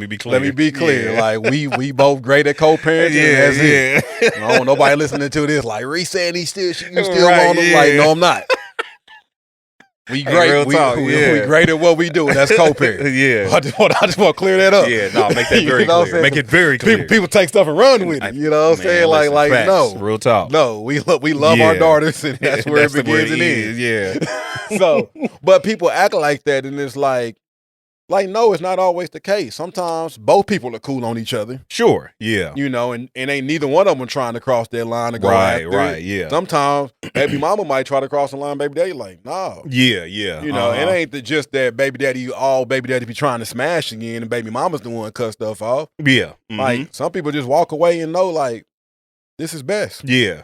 be clear. Let me be clear. Yeah. Like we both great at co-parenting. Yeah, that's it. I don't want nobody listening to this like Rece saying you still want him. Like, no, I'm not. We great. We great at what we do. That's co-parent. Yeah. I just want to clear that up. Yeah, no, make that very clear. Make it very clear. People take stuff and run with it. You know what I'm saying? Like facts. No, real talk. No, we love our daughters, and that's where it begins and ends. Yeah. So, but people act like that, and it's like no, it's not always the case. Sometimes both people are cool on each other. Sure. Yeah. You know, and ain't neither one of them trying to cross that line to go after it. Yeah. Sometimes baby mama might try to cross the line, baby daddy like, no. Yeah. You know, it ain't just that baby daddy be trying to smash again, and baby mama's the one cut stuff off. Yeah. Like, some people just walk away and know, like, this is best. Yeah.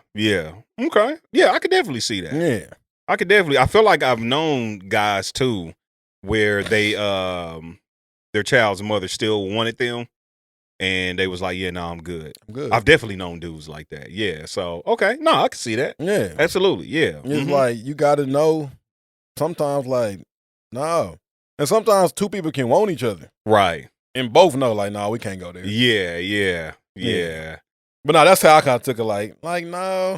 Okay. Yeah, I could definitely see that. Yeah. I feel like I've known guys too where they their child's mother still wanted them, and they was like, yeah, no, I'm good. I've definitely known dudes like that. Yeah. So okay, no, I can see that. Yeah. Absolutely. Yeah. It's like, you gotta know sometimes, like, no. And sometimes two people can want each other. Right. And both know, like, no, we can't go there. Yeah. But no, that's how I kind of took it. Like, no.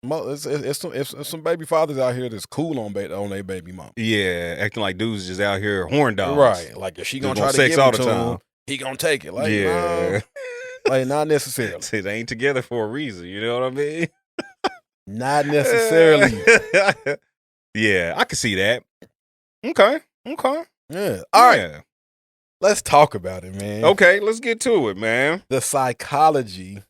It's some baby fathers out here that's cool on their baby mom. Yeah, acting like dudes just out here horn dogs. Right. Like, if she gonna try to sex give all it the to time, him, he gonna take it. Like, yeah. No. Like, not necessarily. They ain't together for a reason. You know what I mean? Not necessarily. Yeah, I can see that. Okay. Yeah. All right. Let's talk about it, man. Okay, let's get to it, man. The psychology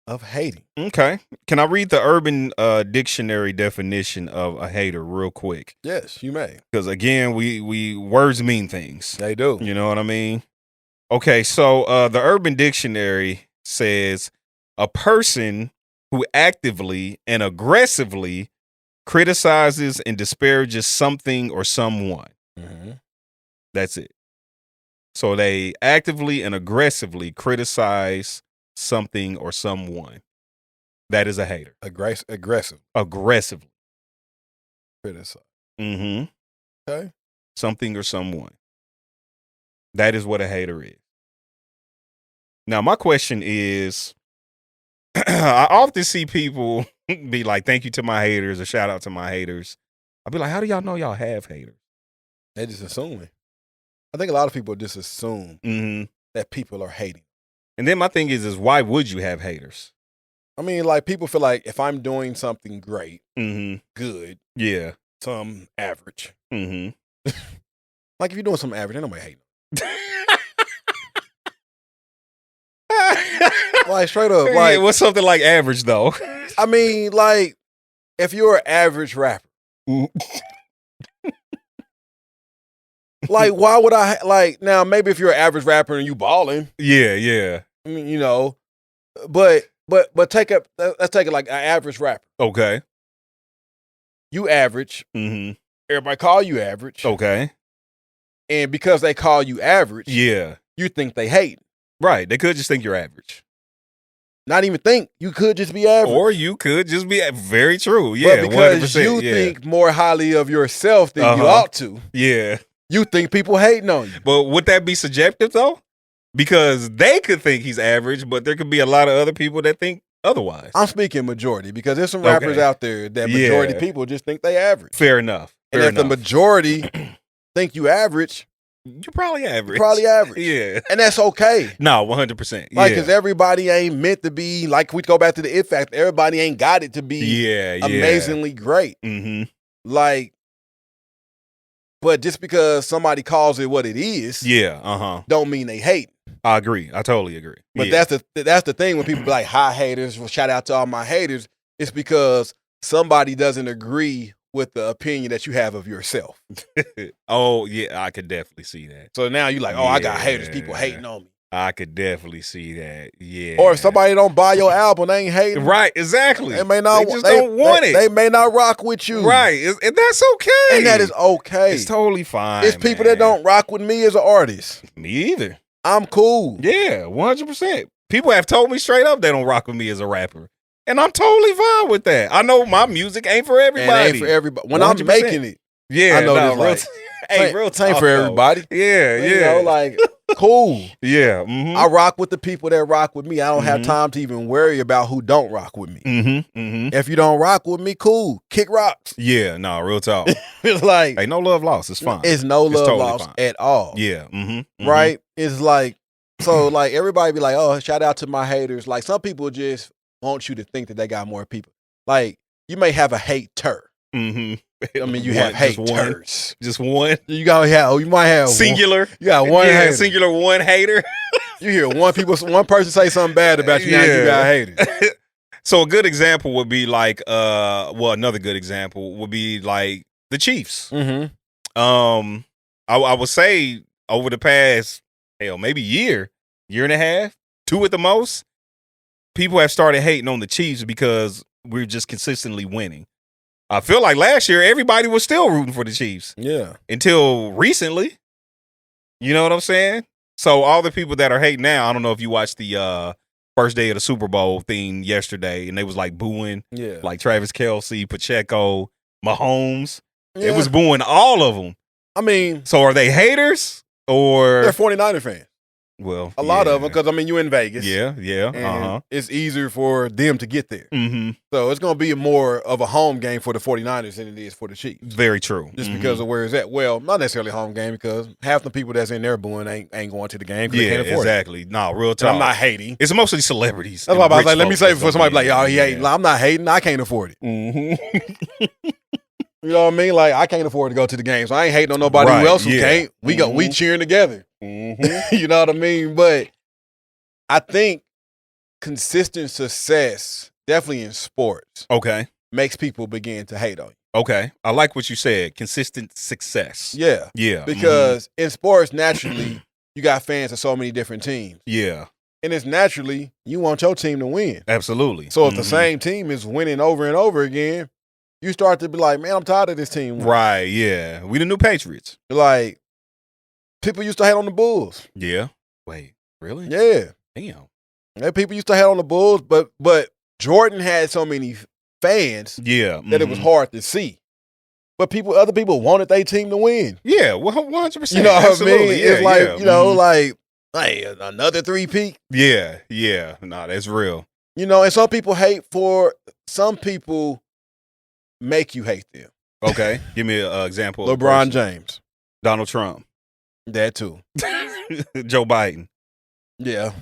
of hating. Okay. Can I read the Urban Dictionary definition of a hater real quick? Yes, you may. Because again, we words mean things. They do. You know what I mean? Okay, so the Urban Dictionary says a person who actively and aggressively criticizes and disparages something or someone. That's it. So they actively and aggressively criticize something or someone. That is a hater. Aggressive. Aggressively. Criticize. Okay. Okay. Something or someone. That is what a hater is. Now, my question is, I often see people be like, thank you to my haters, or shout out to my haters. I'll be like, how do y'all know y'all have haters? They just assuming. I think a lot of people just assume that people are hating. And then my thing is why would you have haters? I mean, like, people feel like if I'm doing something great, good, yeah, some average. Like, if you're doing something average, ain't nobody hating. Like, straight up. Like, what's something like average, though? I mean, like, if you're an average rapper, like, why would I, like, now, maybe if you're an average rapper and you balling. Yeah. I mean, you know, but let's take it like an average rapper. Okay. You average. Everybody call you average. Okay. And because they call you average, yeah, you think they hate. Right. They could just think you're average. Not even think. You could just be average. Or you could just be very true. Yeah, but because you think more highly of yourself than you ought to. Yeah. You think people hating on you. But would that be subjective, though? Because they could think he's average, but there could be a lot of other people that think otherwise. I'm speaking majority because there's some rappers out there that majority people just think they average. Fair enough. And if the majority think you average, you're probably average. Yeah. And that's okay. No, 100%. Like, because everybody ain't meant to be, like, we go back to the it factor, everybody ain't got it to be amazingly great. Like, but just because somebody calls it what it is, don't mean they hate. I agree. I totally agree. But that's the thing when people be like, hi, haters, well, shout out to all my haters. It's because somebody doesn't agree with the opinion that you have of yourself. Oh, yeah, I could definitely see that. So now you like, I got haters, people hating on me. I could definitely see that. Yeah. Or if somebody don't buy your album, they ain't hating. Right, exactly. They may not. They just don't want it. They may not rock with you. Right, and that's okay. And that is okay. It's totally fine. It's people that don't rock with me as an artist. Me either. I'm cool. Yeah, 100%. People have told me straight up they don't rock with me as a rapper. And I'm totally fine with that. I know my music ain't for everybody. And ain't for everybody. When 100%. I'm making it, I know this. Real talk, ain't for everybody. Yeah. You know, like, cool. Yeah. I rock with the people that rock with me. I don't have time to even worry about who don't rock with me. If you don't rock with me, cool. Kick rocks. Yeah, no, real talk. It's like, hey, no love lost. It's fine. It's no love totally lost fine. At all. Yeah. Right? It's like, so like everybody be like, oh, shout out to my haters. Like, some people just want you to think that they got more people. Like, you may have a hater. I mean, you have haters. Just one. You might have singular. You got one hater. Singular one hater. You hear one person say something bad about you, now you got haters. So a good example would be like, another good example would be like the Chiefs. I would say over the past, maybe year and a half, 2 at the most, people have started hating on the Chiefs because we're just consistently winning. I feel like last year, everybody was still rooting for the Chiefs. Yeah. Until recently. You know what I'm saying? So all the people that are hating now, I don't know if you watched the first day of the Super Bowl thing yesterday, and they was like booing. Yeah. Like Travis Kelce, Pacheco, Mahomes. Yeah. It was booing all of them. I mean. So are they haters or? They're 49er fans. Well, a lot of them, because I mean, you in Vegas. Yeah. And it's easier for them to get there. So it's going to be more of a home game for the 49ers than it is for the Chiefs. Very true. Just because of where it's at. Well, not necessarily a home game, because half the people that's in there booing ain't going to the game because they can't afford exactly. it. No, real talk. And I'm not hating. It's mostly celebrities. That's why I was like, let me say before somebody be like, y'all, he hating. Like, I'm not hating. I can't afford it. You know what I mean? Like, I can't afford to go to the game, so I ain't hating on nobody else who can't. We cheering together. You know what I mean? But I think consistent success, definitely in sports, makes people begin to hate on you. Okay. I like what you said. Consistent success. Yeah. Yeah. Because in sports, naturally, you got fans of so many different teams. Yeah. And it's naturally, you want your team to win. Absolutely. So if the same team is winning over and over again, you start to be like, man, I'm tired of this team winning. Right, yeah. We the new Patriots. Like, people used to hate on the Bulls. Yeah. Wait, really? Yeah. Damn. And people used to hate on the Bulls, but Jordan had so many fans that it was hard to see. But other people wanted their team to win. Yeah, 100%. You know what I mean? Yeah, it's like, you know, like, Hey, another 3-peat. Yeah. Nah, that's real. You know, and some people make you hate them. Okay, give me an example. LeBron James, Donald Trump, that too. Joe Biden. Yeah.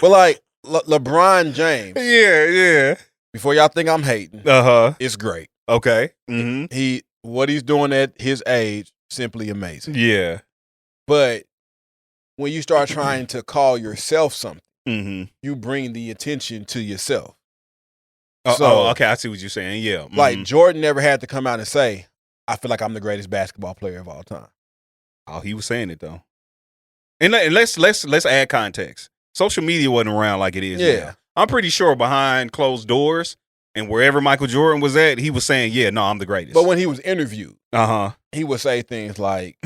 But like LeBron James. Yeah. Before y'all think I'm hating, it's great. Okay. Mm-hmm. What he's doing at his age, simply amazing. Yeah. But when you start trying to call yourself something, you bring the attention to yourself. Okay, I see what you're saying. Yeah. Mm-hmm. Like Jordan never had to come out and say, I feel like I'm the greatest basketball player of all time. Oh, he was saying it though. And let's add context. Social media wasn't around like it is now. I'm pretty sure behind closed doors and wherever Michael Jordan was at, he was saying, yeah, no, I'm the greatest. But when he was interviewed, he would say things like,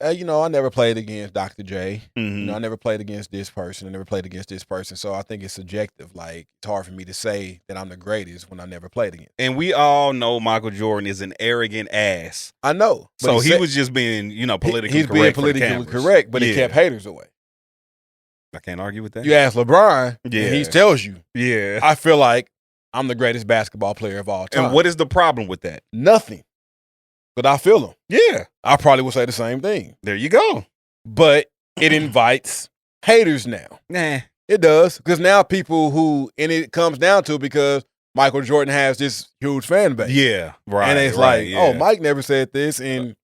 I never played against Dr. J. Mm-hmm. I never played against this person. I never played against this person. So I think it's subjective. Like, it's hard for me to say that I'm the greatest when I never played against. And we all know Michael Jordan is an arrogant ass. I know. So he was just being, politically correct. He's being politically correct, but he kept haters away. I can't argue with that. You ask LeBron, and he tells you, I feel like I'm the greatest basketball player of all time. And what is the problem with that? Nothing. But I feel him. Yeah. I probably would say the same thing. There you go. But it invites haters now. Nah. It does. Because now and it comes down to because Michael Jordan has this huge fan base. Yeah. Right. And it's oh, Mike never said this. And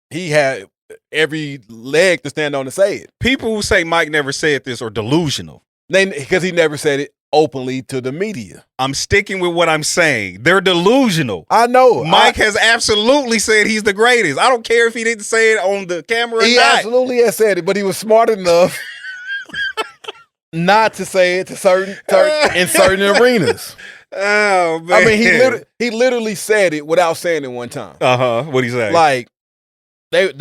he had every leg to stand on to say it. People who say Mike never said this are delusional. Because he never said it openly to the media. I'm sticking with what I'm saying. They're delusional. I know. Mike has absolutely said he's the greatest. I don't care if he didn't say it on the camera or not. He absolutely has said it, but he was smart enough not to say it to in certain arenas. Oh, man. I mean, he literally said it without saying it one time. What'd he say? Like, they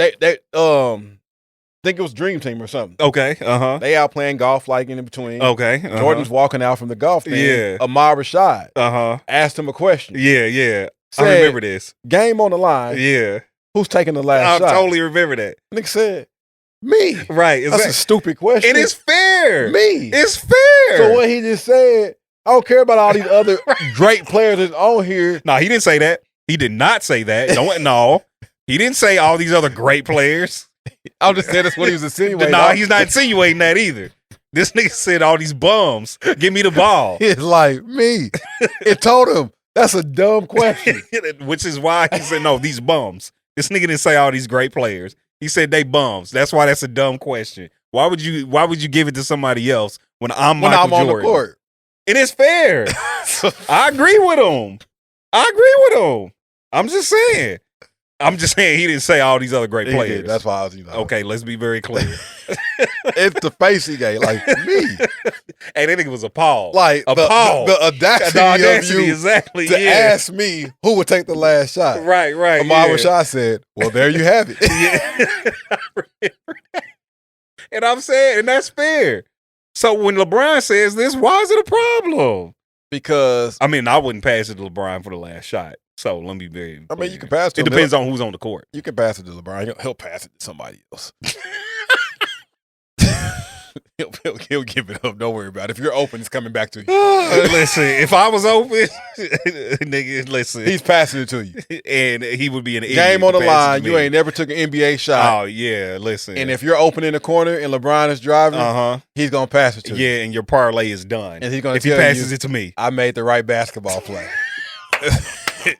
I think it was Dream Team or something. Okay. They out playing golf like in between. Okay. Jordan's walking out from the golf thing. Yeah. Ahmad Rashad asked him a question. Yeah. Said, I remember this. Game on the line. Yeah. Who's taking the last shot? I totally remember that. Nigga said, me. Right. That's a stupid question. And it's fair. Me. It's fair. So what he just said, I don't care about all these other great players that's on here. No, he didn't say that. He did not say that. No. He didn't say all these other great players. I'm just saying that's what he was insinuating. No, he's not insinuating that either. This nigga said all these bums. Give me the ball. It's like me. It told him that's a dumb question. Which is why he said, no, these bums. This nigga didn't say all these great players. He said they bums. That's why that's a dumb question. Why would you give it to somebody else when I'm Michael Jordan? On the court? And it's fair. I agree with him. I'm just saying he didn't say all these other great players. That's why I was, Okay, let's be very clear. It's the face he gave, like me. Hey, that nigga was appalled. Like appalled. The audacity of you exactly, to ask me who would take the last shot. Right. Ahmad Rashad said, well, there you have it. Yeah. And I'm saying, and that's fair. So when LeBron says this, why is it a problem? Because I mean, I wouldn't pass it to LeBron for the last shot. So let me be clear. I mean, you can pass it to him. It depends on who's on the court. You can pass it to LeBron. He'll pass it to somebody else. He'll give it up. Don't worry about it. If you're open, it's coming back to you. Listen, if I was open, nigga, listen. He's passing it to you. And he would be an idiot. Game on the line. You ain't never took an NBA shot. Oh, yeah, listen. And if you're open in the corner and LeBron is driving, he's going to pass it to you. Yeah, and your parlay is done. And he's going to if he passes it to me. I made the right basketball play.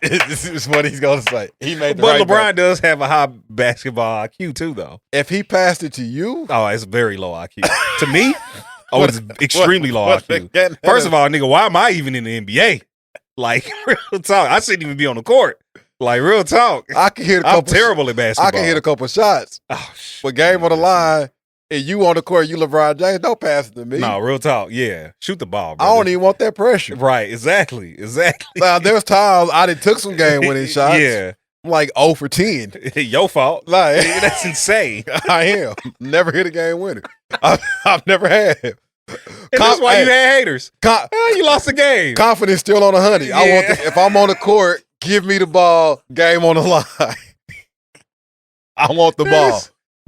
This is what he's going to say. He made the But LeBron does have a high basketball IQ too, though. If he passed it to you, it's very low IQ. To me, it's extremely low IQ. First of all, nigga, why am I even in the NBA? Like, real talk, I shouldn't even be on the court. Like, real talk, I'm terrible at basketball. I can hit a couple shots. But game on the line, and you on the court, you LeBron James, don't pass it to me. No, real talk, yeah. Shoot the ball, bro. I don't even want that pressure. Right, exactly. Now, there's times I done took some game-winning shots. Yeah. I'm like 0 for 10. Your fault. Like, that's insane. I am. Never hit a game winner. I've never had. And that's why you had haters. You lost the game. Confidence still on 100. Yeah. I want if I'm on the court, give me the ball, game on the line. I want the ball.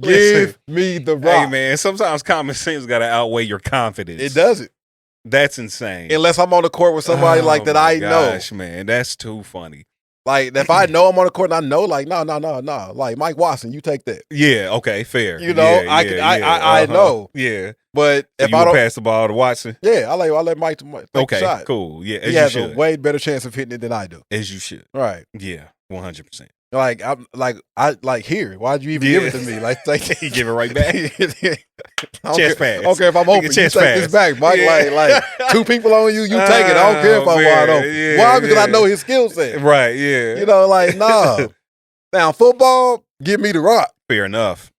Give me the rock. Hey, man, sometimes common sense got to outweigh your confidence. It doesn't. That's insane. Unless I'm on the court with somebody like that I know. Man, that's too funny. Like, if I know I'm on the court and I know, like, no. Like, Mike Watson, you take that. Yeah, okay, fair. You know, I know. Yeah. But so if you I don't pass the ball to Watson? Yeah, I let Mike take the shot. Cool. Yeah, he has a way better chance of hitting it than I do. As you should. Right. Yeah, 100%. Like here. Why'd you even give it to me? Like you give it right back. Chest pass. Okay, if I'm open, you take this back, Mike. Yeah. Like 2 people on you, you take it. I don't care if I'm wide open. Yeah, why? Because I know his skill set. Right. Yeah. You know, like nah. Now football, give me the rock. Fair enough.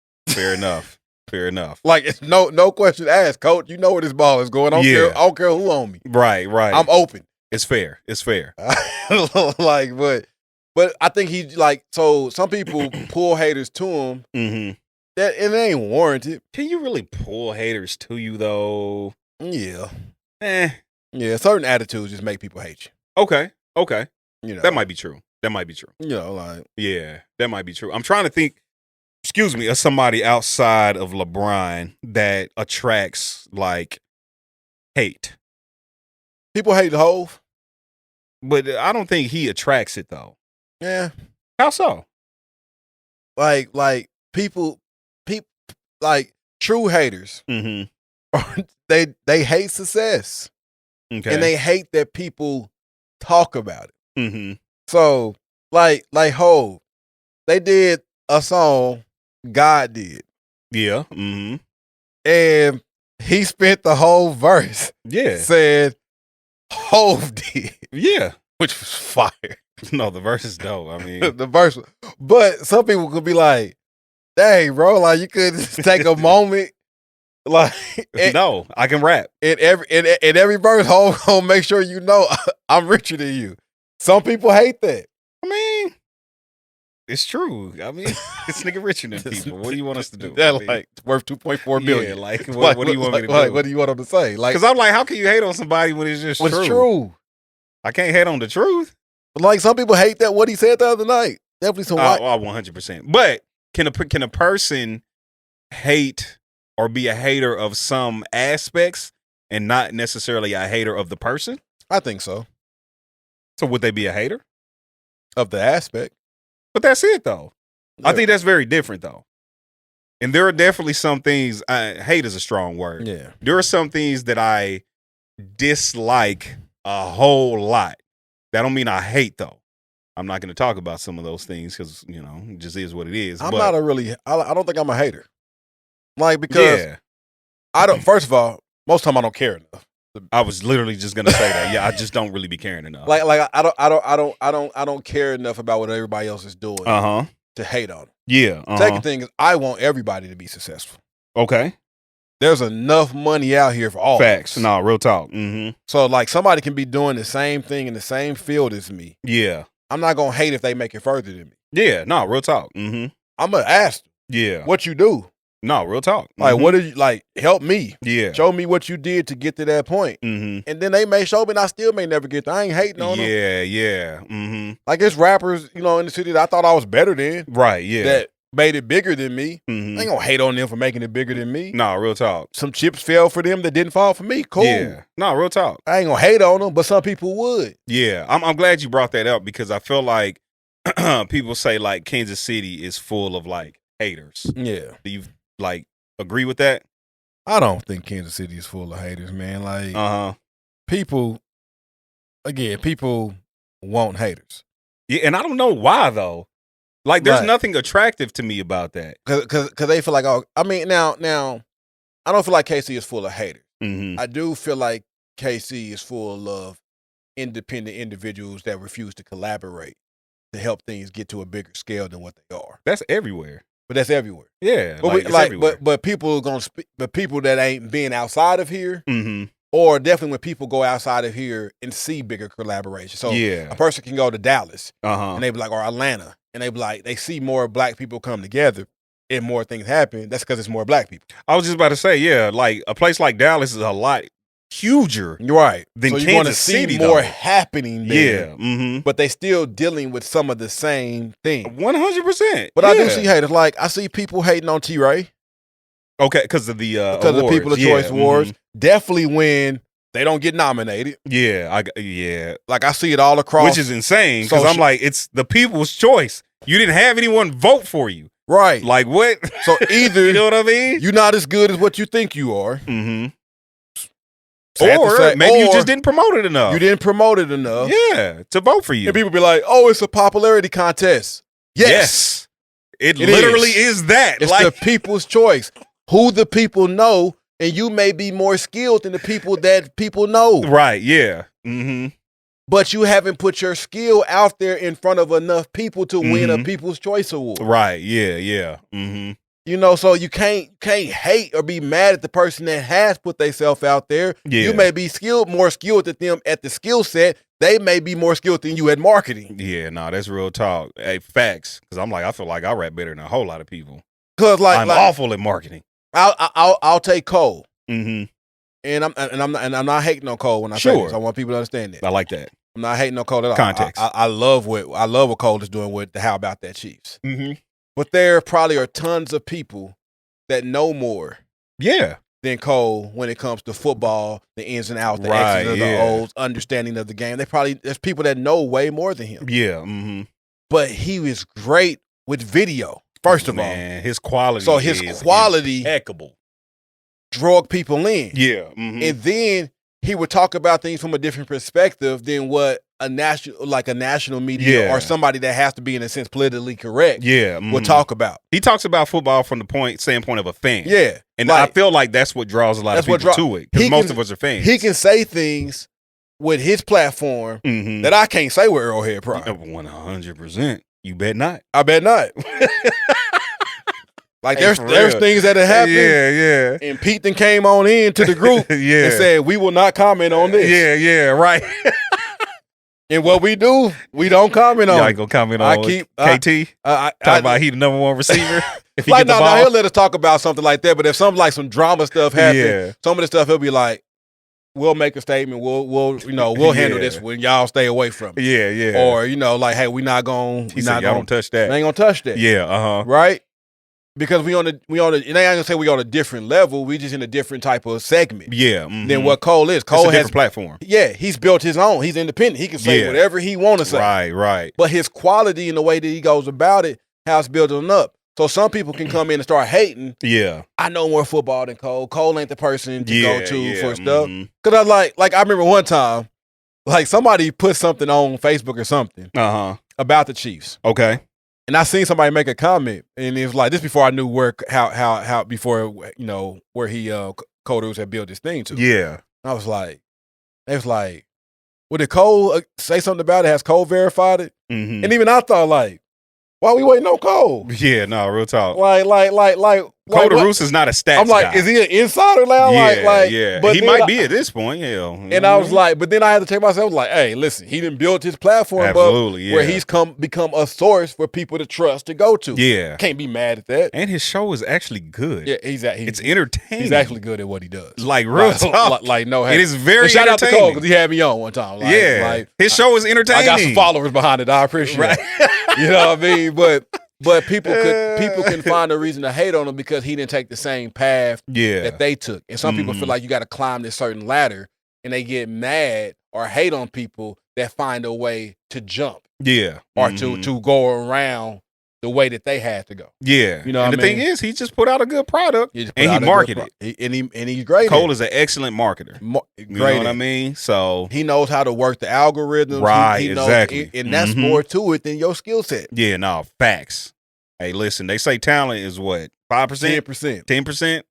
Like it's no question asked, coach. You know where this ball is going. I don't care who on me. Right. I'm open. It's fair. Like, but I think he like so. Some people pull haters to him. Mm-hmm. That and it ain't warranted. Can you really pull haters to you though? Yeah. Yeah. Certain attitudes just make people hate you. Okay. You know that might be true. You know, like yeah, that might be true. I'm trying to think. Excuse me, of somebody outside of LeBron that attracts like hate. People hate the Hove, but I don't think he attracts it though. Yeah. How so? Like people like true haters. Mm-hmm. They hate success. Okay. And they hate that people talk about it. Mm-hmm. So like Hove, they did a song God did. Yeah. Mm-hmm. And he spent the whole verse. Yeah. Said Hove did. Yeah. Which was fire. No, the verse is dope. I mean, the verse. But some people could be like, "Dang, bro, like you could just take a moment." Like, no, I can rap. In every verse, Hov gonna make sure you know I'm richer than you. Some people hate that. I mean, it's true. I mean, this nigga richer than people. What do you want us to do? That like worth $2.4 billion. Yeah, like what do you want me to do? What do you want them to say? Like, because I'm like, how can you hate on somebody when it's just true? It's true. I can't hate on the truth. Like some people hate that what he said the other night. Definitely some. 100%. But can a person hate or be a hater of some aspects and not necessarily a hater of the person? I think so. So would they be a hater of the aspect? But that's it though. Yeah. I think that's very different though. And there are definitely some things. Hate is a strong word. Yeah. There are some things that I dislike a whole lot. That don't mean I hate though. I'm not going to talk about some of those things because it just is what it is. I don't think I'm a hater. Like because I don't. First of all, most time I don't care enough. I was literally just gonna say that. Yeah, I just don't really be caring enough. Like I don't care enough about what everybody else is doing. To hate on them. Yeah. Second thing is I want everybody to be successful. Okay. There's enough money out here for all. Facts. No, real talk. Mm-hmm. So like somebody can be doing the same thing in the same field as me. Yeah. I'm not gonna hate if they make it further than me. Yeah. No, real talk. Mm-hmm. I'm gonna ask them. Yeah. What you do? No, real talk. Like, what did you like? Help me. Yeah. Show me what you did to get to that point. Mm-hmm. And then they may show me, and I still may never get there. I ain't hating on them. Yeah. Mm-hmm. Like, it's rappers, in the city that I thought I was better than. Right. Yeah. That made it bigger than me. Mm-hmm. I ain't gonna hate on them for making it bigger than me. No, real talk. Some chips fell for them that didn't fall for me. Cool. Yeah. No, real talk. I ain't gonna hate on them, but some people would. Yeah. I'm glad you brought that up because I feel like people say like Kansas City is full of like haters. Yeah. Do you like agree with that? I don't think Kansas City is full of haters, man. Like, people want haters. Yeah, and I don't know why though. Like, there's nothing attractive to me about that. Cause they feel like, now, I don't feel like KC is full of haters. Mm-hmm. I do feel like KC is full of independent individuals that refuse to collaborate to help things get to a bigger scale than what they are. That's everywhere. But that's everywhere. Yeah, but people are gonna but people that ain't being outside of here, mm-hmm. or definitely when people go outside of here and see bigger collaboration. So a person can go to Dallas and they be like, or Atlanta, and they be like, they see more black people come together and more things happen. That's because it's more black people. I was just about to say, yeah, like a place like Dallas is a lot huger, right? Than so Kansas you're to City. See more happening there. Yeah, but they still dealing with some of the same things. 100%. But I do see haters. Like I see people hating on T-Ray. Okay, because of the because of the People of Choice Awards. Definitely when they don't get nominated. Yeah, Like I see it all across, which is insane because I'm like, it's the people's choice. You didn't have anyone vote for you, right? Like what? So either you know what I mean, you're not as good as what you think you are, or maybe you just didn't promote it enough. You didn't promote it enough, to vote for you. And people be like, "Oh, it's a popularity contest." Yes. It literally is that. It's the people's choice. Who the people know, and you may be more skilled than the people that people know. Right, yeah. But you haven't put your skill out there in front of enough people to win a People's Choice Award. Right, yeah. You know, so you can't hate or be mad at the person that has put themselves out there. Yeah. You may be more skilled than them at the skill set. They may be more skilled than you at marketing. Yeah, no, that's real talk. Hey, facts. Because I feel like I rap better than a whole lot of people. Because I'm awful at marketing. I'll take Cole. And I'm not hating on Cole when I say this. I want people to understand that. I like that. I'm not hating on Cole at all. Context. I love what Cole is doing with the How About That Chiefs. But there probably are tons of people that know more. Than Cole when it comes to football, the ins and outs, the X's and the O's, understanding of the game. There's people that know way more than him. But he was great with video. First of all, his quality. So his quality impeccable. Drug people in. And then he would talk about things from a different perspective than what a national media or somebody that has to be in a sense politically correct would talk about. He talks about football from the standpoint of a fan. And like, I feel like that's what draws a lot of people to it. Because most of us are fans. He can say things with his platform that I can't say with Arrowhead Prime. 100%. You bet not. I bet not. Like there's things that have happened. And Pete then came on in to the group and said, "We will not comment on this." Right. And what we do, we don't comment on. I ain't gonna comment on KT. Talk about he the number one receiver. If he like, get the ball. he'll let us talk about something like that. But if something like some drama stuff happens, some of the stuff he'll be like, "We'll make a statement. We'll handle this when y'all stay away from it." Or like, "Hey, we're not gonna. Y'all don't touch that. They ain't gonna touch that." Right. Because we on and I ain't gonna say we on a different level. We just in a different type of segment. Than what Cole is. Cole has a different platform. He's built his own. He's independent. He can say whatever he want to say. Right. But his quality and the way that he goes about it, how it's building up. So some people can come in and start hating. I know more football than Cole. Cole ain't the person to go to for stuff. Because I like I remember one time, like somebody put something on Facebook or something about the Chiefs. Okay. And I seen somebody make a comment, and it was like this before I knew where Cole Roos had built this thing to. I was like, it was like, well, did Cole say something about it? Has Cole verified it? And even I thought like, why we waiting on Cole? No, real talk. Like Cole Roos is not a stats I'm like, guy. is he an insider now? But he might be at this point. And I was like, but then I had to take myself like, hey, listen, he didn't build his platform where he's become a source for people to trust to go to. Can't be mad at that. And his show is actually good. It's entertaining. He's actually good at what he does. Like real talk. It is very shout entertaining. Out to Cole because he had me on one time. His show is entertaining. I got some followers behind it. I appreciate it. You know what I mean? But people can find a reason to hate on him because he didn't take the same path that they took. And some people feel like you got to climb this certain ladder, and they get mad or hate on people that find a way to jump. Or to go around the way that they had to go. You know, and the thing is, he just put out a good product and he marketed it. And he's great. Cole is an excellent marketer. You know what I mean? So he knows how to work the algorithms. Right, he knows, exactly. And that's more to it than your skill set. Facts. Hey, listen, they say talent is what? 5%? 10%. 10%?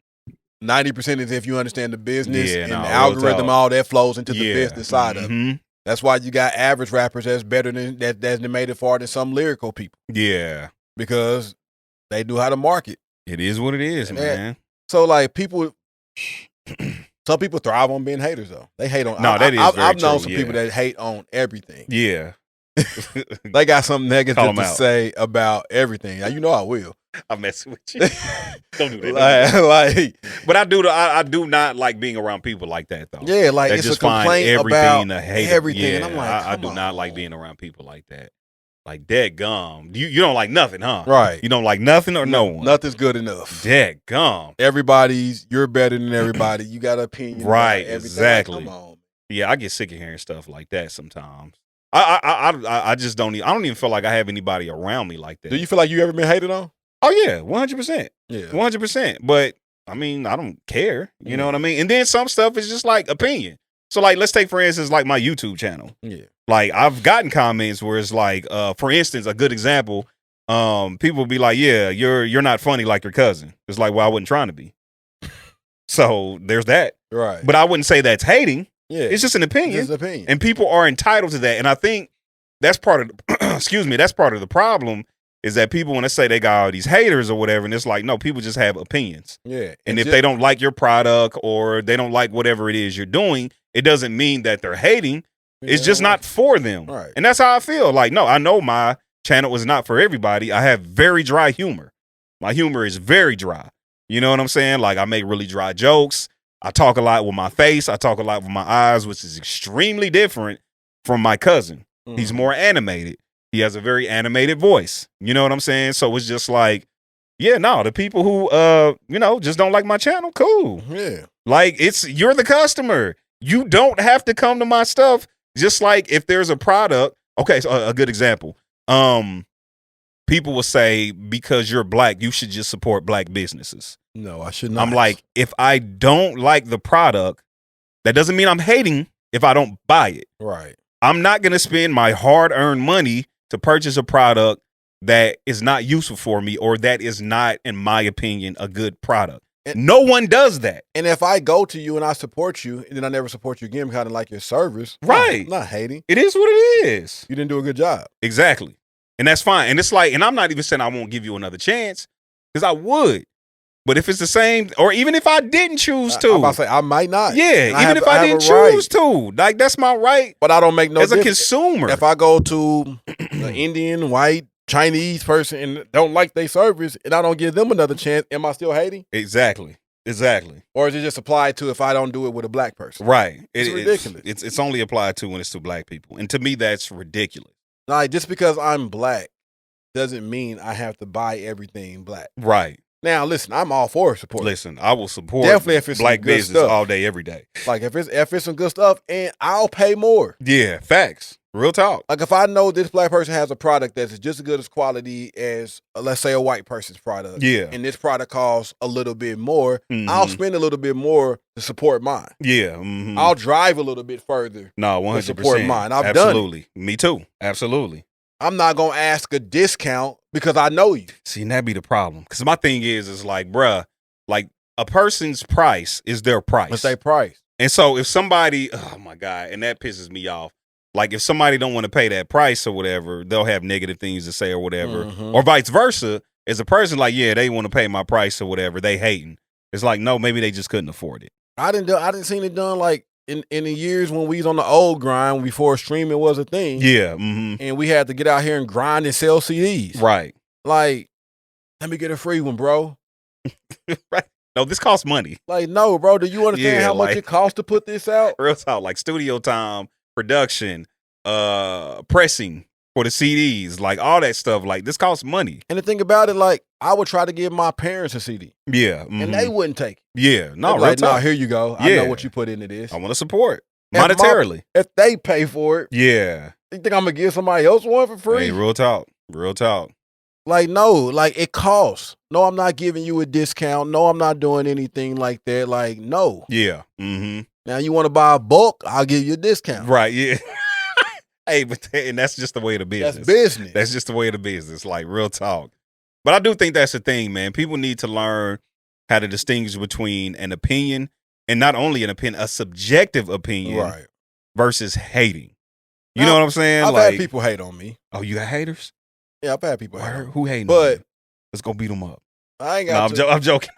90% is if you understand the business and the algorithm, all that flows into the business side of it. That's why you got average rappers that's better than that's made it far than some lyrical people. Because they knew how to market. It is what it is, man. So like some people thrive on being haters though. They hate on. No, that is very I've known true, some people that hate on everything. They got something negative to say about everything. Now, you know I will. I'm messing with you. Don't do that. But I do not like being around people like that, though. Yeah, like that it's just a complaint everything about to hate everything. Yeah, and I'm like, I do not like being around people like that. Like, dead gum. You don't like nothing, huh? Right. You don't like nothing or no one. Nothing's good enough. Dead gum. You're better than everybody. You got an opinion. Right, about exactly. Like, come on. Yeah, I get sick of hearing stuff like that sometimes. I just don't even feel like I have anybody around me like that. Do you feel like you ever been hated on? Oh yeah, 100%. Yeah, 100%. But I mean, I don't care. You know what I mean? And then some stuff is just like opinion. So like, let's take for instance like my YouTube channel. Yeah. Like I've gotten comments where it's like, for instance, a good example. People be like, "Yeah, you're not funny like your cousin." It's like, well, I wasn't trying to be. So there's that. Right. But I wouldn't say that's hating. Yeah. It's just an opinion. It's just an opinion. And people are entitled to that. And I think that's part of the, that's part of the problem is that people, when they say they got all these haters or whatever, and it's like, no, people just have opinions. Yeah. And if they don't like your product or they don't like whatever it is you're doing, it doesn't mean that they're hating. It's just not for them. Right. And that's how I feel. Like, no, I know my channel is not for everybody. I have very dry humor. My humor is very dry. You know what I'm saying? Like, I make really dry jokes. I talk a lot with my face. I talk a lot with my eyes, which is extremely different from my cousin. Mm-hmm. He's more animated. He has a very animated voice. You know what I'm saying? So it's just like, yeah, no, the people who, just don't like my channel, cool. Yeah. Like, you're the customer. You don't have to come to my stuff. Just like if there's a product. Okay, so a good example. People will say, because you're black, you should just support black businesses. No, I should not. I'm like, if I don't like the product, that doesn't mean I'm hating if I don't buy it. Right. I'm not going to spend my hard-earned money to purchase a product that is not useful for me or that is not, in my opinion, a good product. And no one does that. And if I go to you and I support you and then I never support you again, kind of like your service. Right. I'm not hating. It is what it is. You didn't do a good job. Exactly. And that's fine. And it's like, and I'm not even saying I won't give you another chance because I would. But if it's the same, or even if I didn't choose to. I'm about to say, I might not. Yeah, even if I didn't choose to. Like, that's my right. But I don't make no difference. As a consumer. If I go to an Indian, white, Chinese person and don't like their service and I don't give them another chance, am I still hating? Exactly. Or is it just applied to if I don't do it with a black person? Right. It's ridiculous. It's only applied to when it's to black people. And to me, that's ridiculous. Like, just because I'm black doesn't mean I have to buy everything black. Right. Now, listen, I'm all for support. Listen, I will support definitely if it's black business stuff. All day, every day. Like, if it's some good stuff, and I'll pay more. Yeah, facts. Real talk. Like, if I know this black person has a product that's just as good as quality as, let's say, a white person's product. Yeah. And this product costs a little bit more, I'll spend a little bit more to support mine. Yeah. Mm-hmm. I'll drive a little bit further. No, 100%. To support mine. I've Absolutely. done it. Me too. Absolutely. I'm not going to ask a discount because I know you. See, and that'd be the problem. Because my thing is like, bruh, like a person's price is their price. It's their price. And so if somebody, oh my God, and that pisses me off. Like if somebody don't want to pay that price or whatever, they'll have negative things to say or whatever. Mm-hmm. Or vice versa. As a person like, yeah, they want to pay my price or whatever, they hating. It's like, no, maybe they just couldn't afford it. I didn't see it done like in the years when we was on the old grind before streaming was a thing. Yeah. Mm-hmm. And we had to get out here and grind and sell CDs. Right. Like, let me get a free one, bro. Right. No, this costs money. Like, no, bro. Do you understand how much it costs to put this out? Real talk, like studio time, production, pressing for the CDs, like all that stuff. Like, this costs money. And the thing about it, like, I would try to give my parents a CD. Yeah. Mm-hmm. And they wouldn't take it. Yeah. No, like, nah, here you go. I know what you put into this. I want to support monetarily. If they pay for it. Yeah. You think I'm going to give somebody else one for free? Hey, real talk. Real talk. Like, no, like, it costs. No, I'm not giving you a discount. No, I'm not doing anything like that. Like, no. Yeah. Mm-hmm. Now, you want to buy a bulk, I'll give you a discount. Right, yeah. Hey, and that's just the way of the business. That's business. That's just the way of the business, like, real talk. But I do think that's the thing, man. People need to learn how to distinguish between an opinion and not only an opinion, a subjective opinion right. versus hating. You know what I'm saying? I've had people hate on me. Oh, you got haters? Yeah, I've had people hate on me. Who hating on you? Let's go beat them up. I ain't got I'm joking.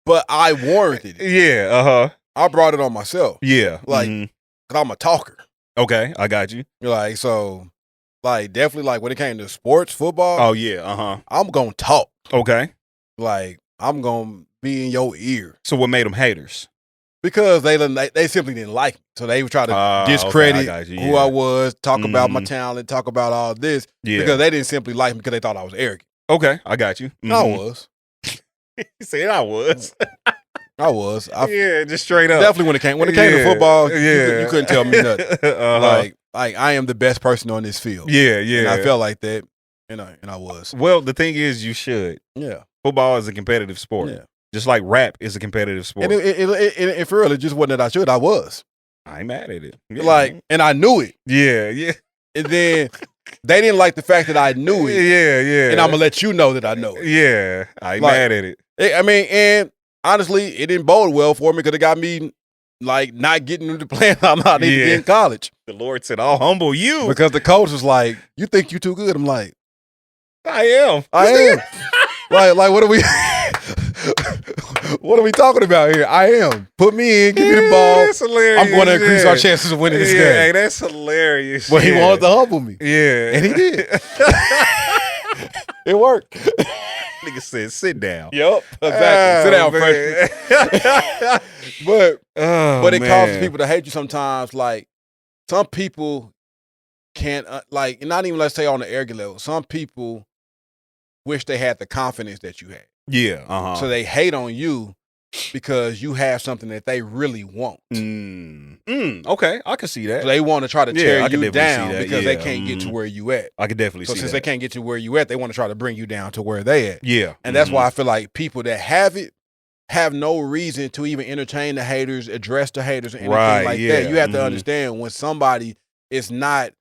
But I warranted it. Yeah, uh-huh. I brought it on myself. Yeah. Like, because I'm a talker. Okay, I got you. Like, so, like, definitely, like, when it came to sports, football. Oh, yeah, I'm going to talk. Okay. Like, I'm going to be in your ear. So what made them haters? Because they simply didn't like me. So they would try to discredit who I was, talk about my talent, talk about all this. Yeah. Because they didn't simply like me because they thought I was arrogant. Okay, I got you. I was. He said I was. I was. Yeah, just straight up. Definitely when it came to football, you couldn't tell me nothing. Like I am the best person on this field. Yeah, yeah. And I felt like that, and I was. Well, the thing is, you should. Yeah. Football is a competitive sport. Yeah. Just like rap is a competitive sport. And for real, it just wasn't that I should. I was. I ain't mad at it. Yeah. Like, and I knew it. Yeah, yeah. And then they didn't like the fact that I knew it. Yeah, yeah. And I'm gonna let you know that I know it. Yeah, I ain't mad at it. I mean, and honestly, it didn't bode well for me because it got me like not getting into the plan I'm not even in college. The Lord said, "I'll humble you," because the coach was like, "You think you too good?" I'm like, "I am. I am." like what are we? What are we talking about here? I am. Put me in. Give me the ball. That's hilarious. I'm going to increase our chances of winning this game. Hey, that's hilarious. But he wanted to humble me. Yeah. And he did. It worked. Nigga said, sit down. Yep. Exactly. Sit down, freshman. But it causes people to hate you sometimes. Like, some people can't, like, not even, let's say, on the arrogant level. Some people wish they had the confidence that you had. Yeah. So they hate on you because you have something that they really want. Okay, I can see that. So they want to try to tear you down because they can't get to where you at. I can definitely see that. So since they can't get to where you at, they want to try to bring you down to where they at. Yeah. And that's why I feel like people that have it have no reason to even entertain the haters, address the haters, or anything like that. You have to understand when somebody is not,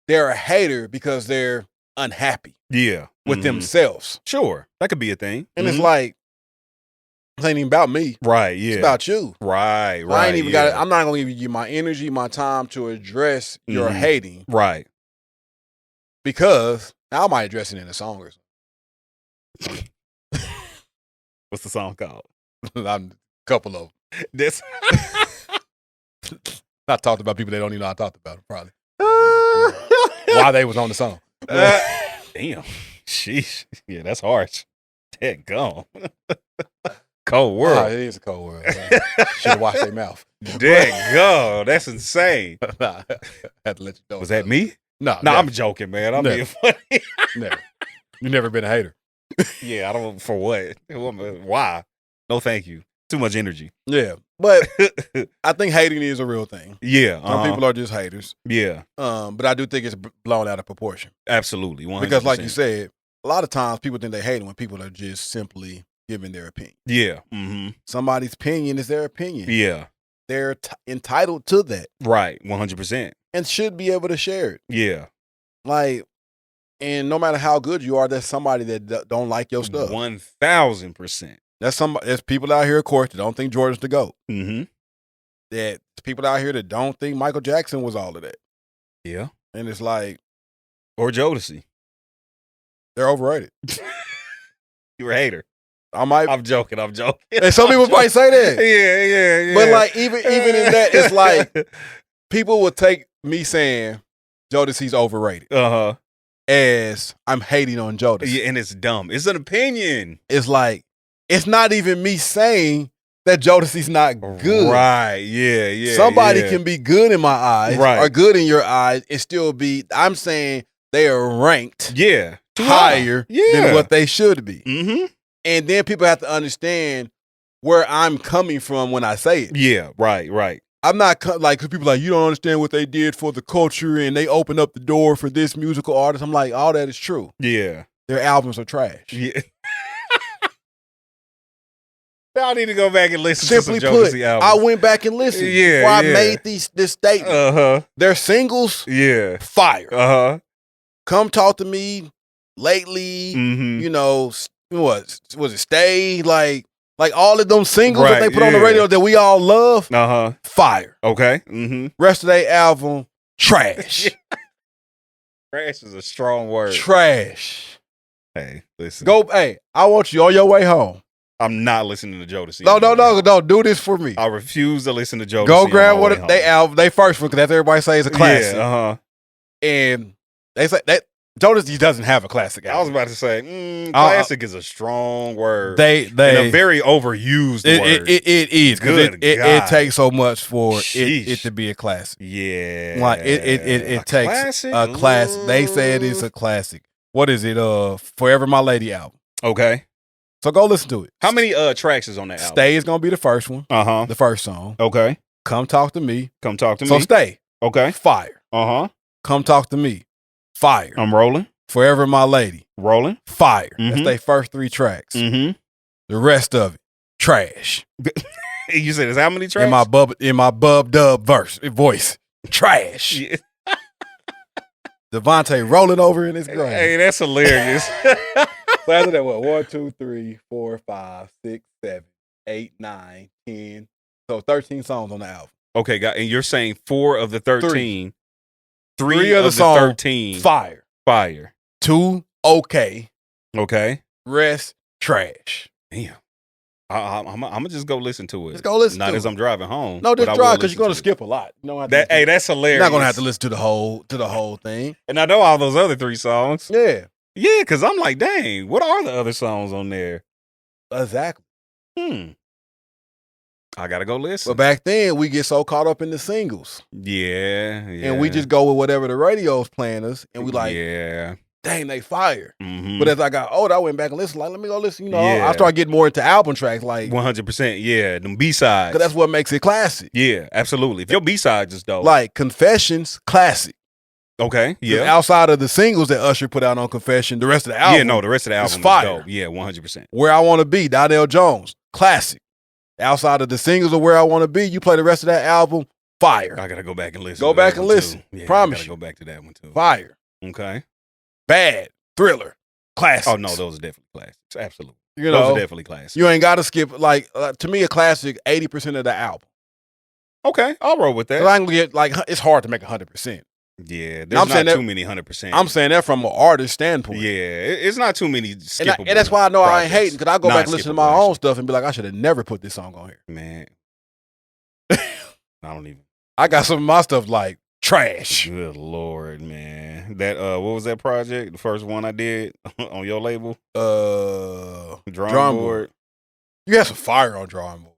they're a hater because they're unhappy. Yeah. With themselves. Sure. That could be a thing. And it's like, it ain't even about me. Right, yeah. It's about you. Right. I ain't even got it. I'm not going to give you my energy, my time to address your hating. Right. Because now I might address it in a song or something. What's the song called? A couple of them. This. I talked about people that don't even know I talked about them, probably. Why they was on the song. Damn. Sheesh. Yeah, that's harsh. Dead gone. Cold world. It is a cold world. Should have washed their mouth. Dead gone. That's insane. I had to let you know. Was that me? No, I'm joking, man. I'm being funny. Never. You've never been a hater. Yeah, I don't. For what? Why? No, thank you. Too much energy. Yeah, but I think hating is a real thing. Yeah, some people are just haters. Yeah, but I do think it's blown out of proportion. Absolutely, 100%. Because, like you said, a lot of times people think they hate when people are just simply giving their opinion. Yeah, somebody's opinion is their opinion. Yeah, they're entitled to that. Right, 100%, and should be able to share it. Yeah, like. And no matter how good you are, there's somebody that don't like your stuff. 1,000%. There's people out here, of course, that don't think Jordan's the GOAT. There's people out here that don't think Michael Jackson was all of that. Yeah. And it's like... Or Jodeci. They're overrated. You're a hater. I'm joking. And some people might say that. Yeah. But like, even in that, it's like, people will take me saying Jodeci's overrated. As I'm hating on Jodeci. Yeah, and it's dumb. It's an opinion. It's like, it's not even me saying that Jodeci's not good. Right, yeah. Somebody can be good in my eyes, or good in your eyes, and still be, I'm saying they are ranked higher than what they should be. And then people have to understand where I'm coming from when I say it. Yeah, right. I'm not like, because people are like, you don't understand what they did for the culture and they opened up the door for this musical artist. I'm like, all that is true. Yeah. Their albums are trash. Yeah. I need to go back and listen Simply to some Jodeci albums. I went back and listened before I made this statement. Their singles, fire. Come Talk to Me, Lately, you know, what was it, Stay? Like all of them singles that they put on the radio that we all love, fire. Okay. Rest of their album, trash. Trash is a strong word. Trash. Hey, listen. Hey, I want you on your way home. I'm not listening to Jodeci. No. Do this for me. I refuse to listen to Jodeci. Go grab one of they first one because that's everybody say is a classic. Yeah, And they say that Jodeci doesn't have a classic album. I was about to say, classic is a strong word. They and a very overused word. It is. Good it takes so much for it to be a classic. Yeah. Like it takes classic? a classic. They say it is a classic. What is it? Forever My Lady album. Okay. So go listen to it. How many tracks is on that album? Stay is gonna be the first one. The first song. Okay. Come Talk to Me. Come Talk to Me. So Stay. Okay. Fire. Come Talk to Me. Fire. I'm rolling. Forever My Lady. Rolling. Fire. That's their first 3 tracks. The rest of it, trash. You said there's how many tracks? In my bub dub voice. Trash. Yeah. Devontae rolling over in his grave. Hey, that's hilarious. So after that, what? 1, 2, 3, 4, 5, 6, 7, 8, 9, 10. So 13 songs on the album. Okay, and you're saying 4 of the 13. 3 of the songs, 13. Fire. 2, okay. Okay. Rest, trash. Damn. I'm gonna just go listen to it. Let's go listen Not to as I'm driving home. No, just drive because you're gonna skip a lot. That's hilarious. You're not gonna have to listen to the whole thing. And I know all those other 3 songs. Yeah. Yeah, because I'm like, dang, what are the other songs on there? Exactly. I gotta go listen. But back then, we get so caught up in the singles. Yeah. And we just go with whatever the radio's playing us, and we like, yeah, dang, they fire. But as I got older, I went back and listened. Like, let me go listen. I started getting more into album tracks. Like 100%. Yeah, them B-sides. Because that's what makes it classic. Yeah, absolutely. If your B-sides is dope, like Confessions, classic. Okay, yeah. Outside of the singles that Usher put out on Confession, the rest of the album, the rest of the album is fire. Dope. Yeah, 100%. Where I Want to Be, Donnell Jones, classic. Outside of the singles of Where I Want to Be, you play the rest of that album, fire. I gotta go back and listen. Go back and listen. Yeah, Promise I gotta you. go back to that one too. Fire. Okay. Bad. Thriller. Classics. Oh no, those are definitely classics. Absolutely. Those are definitely classics. You ain't got to skip to me a classic 80% of the album. Okay, I'll roll with that. I can get it's hard to make 100%. Yeah, there's not too many 100%. I'm saying that from an artist standpoint. Yeah, it's not too many skippable. And that's why I know I ain't hating, because I go back and listen to my own stuff and be like, I should have never put this song on here. Man. I don't even. I got some of my stuff like trash. Good Lord, man. That what was that project? The first one I did on your label? Drawing board. You had some fire on Drawing Board.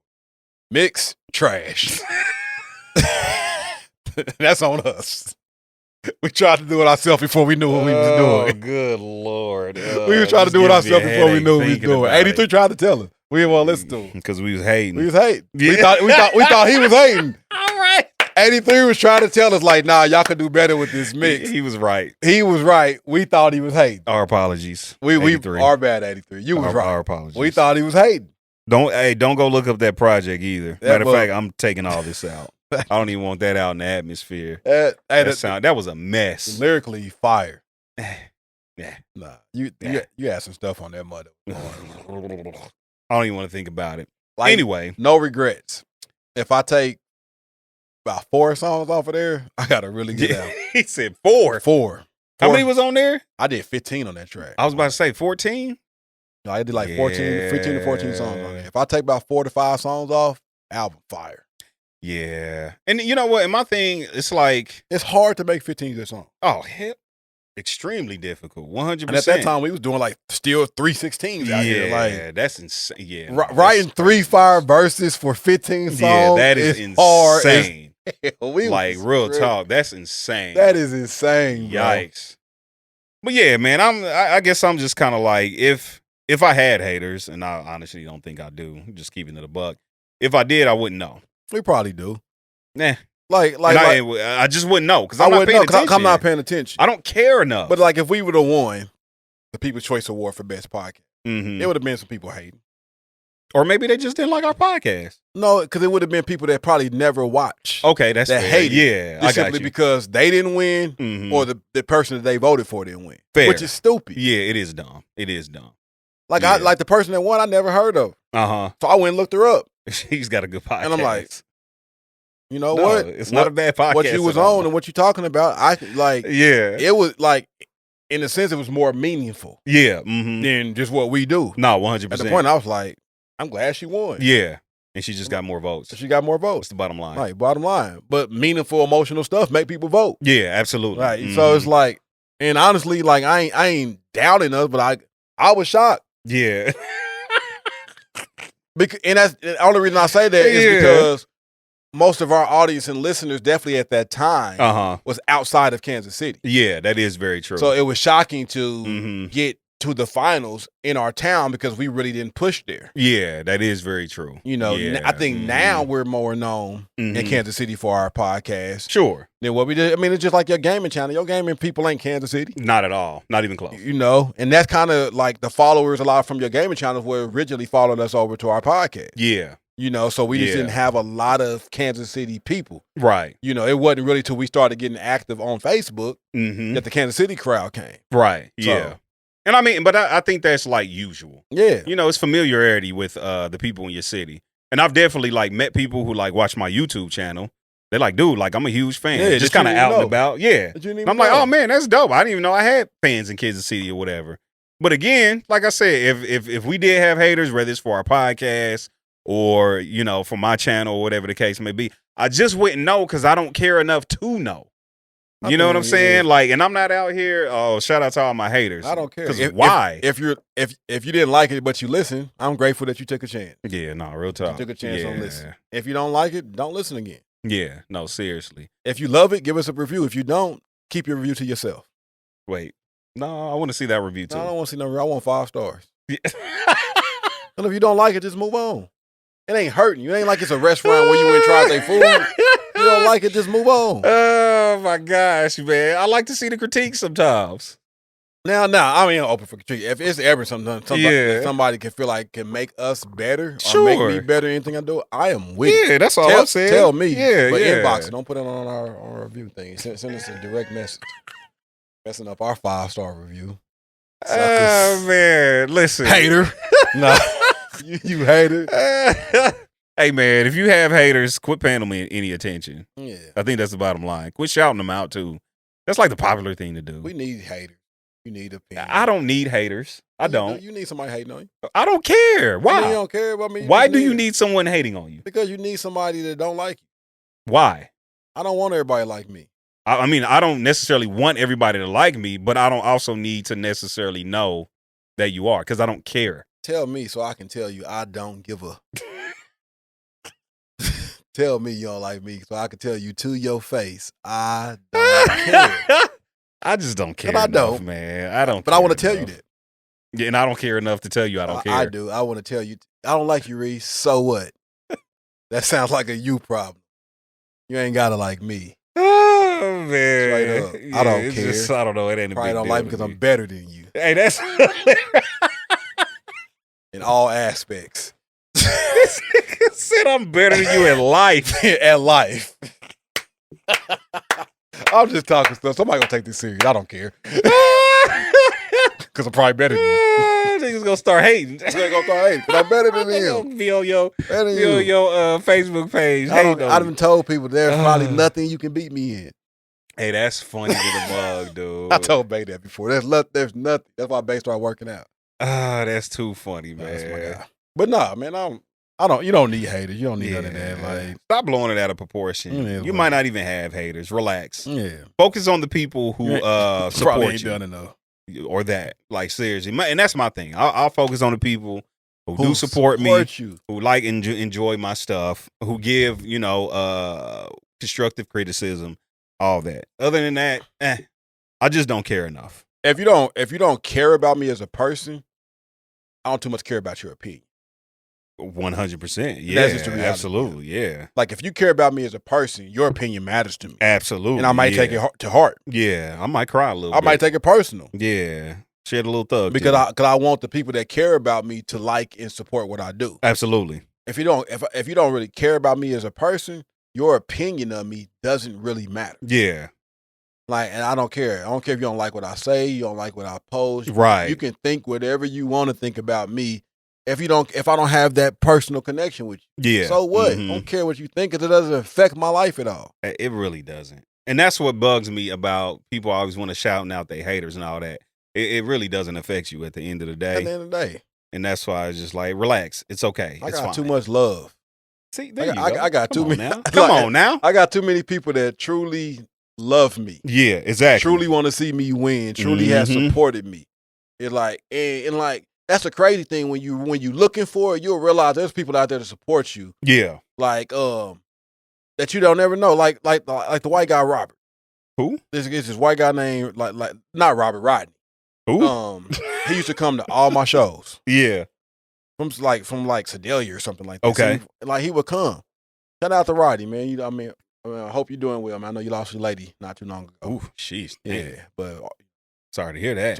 Mix, trash. That's on us. We tried to do it ourselves before we knew what we was doing. Good Lord. We were trying to do it ourselves before we knew what we was doing. 83 tried to tell us. We didn't want to listen to him. Because we was hating. Yeah. We thought he was hating. All right. 83 was trying to tell us, like, nah, y'all could do better with this mix. He was right. He was right. We thought he was hating. Our apologies. We our bad, 83. You was right. Our apologies. We thought he was hating. Don't go look up that project either. Matter of fact, I'm taking all this out. I don't even want that out in the atmosphere. That was a mess. Lyrically, fire. Yeah. Nah, you had some stuff on that mother. I don't even want to think about it. Like, anyway, no regrets. If I take about 4 songs off of there, I got a really good album. He said 4. 4. How many was on there? I did 15 on that track. I was about to say 14. No, I did like 15 to 14 songs on there. If I take about 4 to 5 songs off, album fire. Yeah. And you know what? And my thing, it's like, it's hard to make 15 good songs. Oh, hell. Extremely difficult. 100%. And at that time, we was doing like still 316s out here. Like, that's insane. Yeah. Writing 3 fire verses for 15 songs. Yeah, that is insane. Hard. Real talk. That's insane. That is insane. Yikes. Bro. But yeah, man, I guess I'm just kind of like, if I had haters, and I honestly don't think I do, just keeping it a buck. If I did, I wouldn't know. We probably do. Nah. I just wouldn't know because I'm not paying attention. I'm not paying attention. I don't care enough. But like, if we would have won the People's Choice Award for Best Podcast, it would have been some people hating. Or maybe they just didn't like our podcast. No, because it would have been people that probably never watched. Okay, that's that hated. Yeah, I got simply you. Because they didn't win, or the person that they voted for didn't win. Fair. Which is stupid. Yeah, it is dumb. It is dumb. Like I the person that won, I never heard of. So I went and looked her up. She's got a good podcast, and I'm like, you know what? It's not a bad podcast. What you was on and what you talking about, I like. Yeah, it was like, in a sense, it was more meaningful. Yeah, than just what we do. No, 100%. At the point, I was like, I'm glad she won. Yeah. And she just got more votes. She got more votes. That's the bottom line. Right, bottom line. But meaningful, emotional stuff make people vote. Yeah, absolutely. Right. So it's like, and honestly, like I ain't doubting us, but I was shocked. Yeah. And that's the only reason I say that is because most of our audience and listeners definitely at that time was outside of Kansas City. Yeah, that is very true. So it was shocking to get to the finals in our town because we really didn't push there. Yeah, that is very true. You know, I think now we're more known in Kansas City for our podcast. Sure. Than what we did. I mean, it's just like your gaming channel. Your gaming people ain't Kansas City. Not at all. Not even close. You know, and that's kind of like the followers a lot from your gaming channels were originally followed us over to our podcast. Yeah. You know, so we just didn't have a lot of Kansas City people. Right. You know, it wasn't really till we started getting active on Facebook that the Kansas City crowd came. Right. Yeah. And I mean, but I think that's like usual. Yeah. You know, it's familiarity with the people in your city. And I've definitely like met people who like watch my YouTube channel. They're like, dude, like I'm a huge fan. Yeah, just kind of out and about. Yeah. And I'm like, oh man, that's dope. I didn't even know I had fans in Kansas City or whatever. But again, like I said, if we did have haters, whether it's for our podcast or, you know, for my channel or whatever the case may be, I just wouldn't know because I don't care enough to know. You know what I'm saying? Like, and I'm not out here. Oh, shout out to all my haters. I don't care. Why? If you didn't like it but you listen, I'm grateful that you took a chance. Yeah, no, real talk. You took a chance on listen. If you don't like it, don't listen again. Yeah, no, seriously. If you love it, give us a review. If you don't, keep your review to yourself. Wait, no, I want to see that review too. No, I don't want to see no review. I want 5 stars. Yeah. And if you don't like it, just move on. It ain't hurting you. It ain't like it's a restaurant where you went and tried their food. You don't like it, just move on. Oh my gosh, man! I like to see the critiques sometimes. Now, I mean, open for critique. If it's ever somebody can feel like can make us better or make me better, anything I do, I am with it. Yeah, that's all I'm saying. Tell me, but inbox it. Don't put it on our review thing. Send us a direct message. Messing up our 5-star review. Oh man, listen, hater. No, you hater. Hey man, if you have haters, quit paying them any attention. Yeah, I think that's the bottom line. Quit shouting them out too. That's like the popular thing to do. We need haters. You need opinion. I don't need haters. I don't. You need somebody hating on you. I don't care. Why? You don't care about me. Why do you need someone hating on you? Because you need somebody that don't like you. Why? I don't want everybody like me. I mean, I don't necessarily want everybody to like me, but I don't also need to necessarily know that you are because I don't care. Tell me so I can tell you I don't give a. Tell me you don't like me so I can tell you to your face I don't care. I just don't care enough, man. I don't. But I want to tell you that. Yeah, and I don't care enough to tell you I don't care. I do. I want to tell you I don't like you, Rece. So what? That sounds like a you problem. You ain't gotta like me. Oh man, I don't care. I don't know. It ain't a probably big don't deal like me because I'm better than you. Hey, that's in all aspects. This nigga said I'm better than you in life. At life. I'm just talking stuff. Somebody gonna take this serious. I don't care. Because I'm probably better than you. Niggas gonna start hating. They're gonna start hating because I'm better than you. Be on your Facebook page. I've been told people there's probably nothing you can beat me in. Hey, that's funny to the mug, dude. I told Bay that before. There's nothing. That's why Bay started working out. Ah, that's too funny, man. That's my guy. But nah, man, I don't. You don't need haters. You don't need none of that. Like, stop blowing it out of proportion. You might not even have haters. Relax. Yeah. Focus on the people who support ain't you. done enough. Or that, like seriously, and that's my thing. I'll focus on the people who do support me, who like and enjoy my stuff, who give constructive criticism, all that. Other than that, I just don't care enough. If you don't care about me as a person, I don't too much care about your opinion. 100%. Yeah, that's just the reality. Absolutely. Yeah. Like if you care about me as a person, your opinion matters to me. Absolutely. And I might take it to heart. Yeah, I might cry a little. I might take it personal. Yeah, shed a little thug because I want the people that care about me to like and support what I do. Absolutely. If you don't really care about me as a person, your opinion of me doesn't really matter. Yeah. Like, and I don't care. I don't care if you don't like what I say, you don't like what I post. Right. You can think whatever you want to think about me. If I don't have that personal connection with you, yeah. So what? I don't care what you think because it doesn't affect my life at all. It really doesn't. And that's what bugs me about people always want to shout out their haters and all that. It really doesn't affect you at the end of the day. At the end of the day. And that's why I was just like, relax. It's okay. I it's got fine. too much love. See, there you go. I got too many. Now. Come on now. I got too many people that truly love me. Yeah, exactly. Truly want to see me win. Truly has supported me. It's like and like that's a crazy thing when you looking for it, you'll realize there's people out there to support you. Yeah. Like that you don't ever know. Like the white guy Robert. Who? This is this white guy named like not Robert Rodney. Who? He used to come to all my shows. Yeah. From Sedalia or something like that. Okay. So he would come. Shout out to Rodney, man. I hope you're doing well, man. I know you lost your lady not too long ago. Ooh, jeez. Yeah, but sorry to hear that.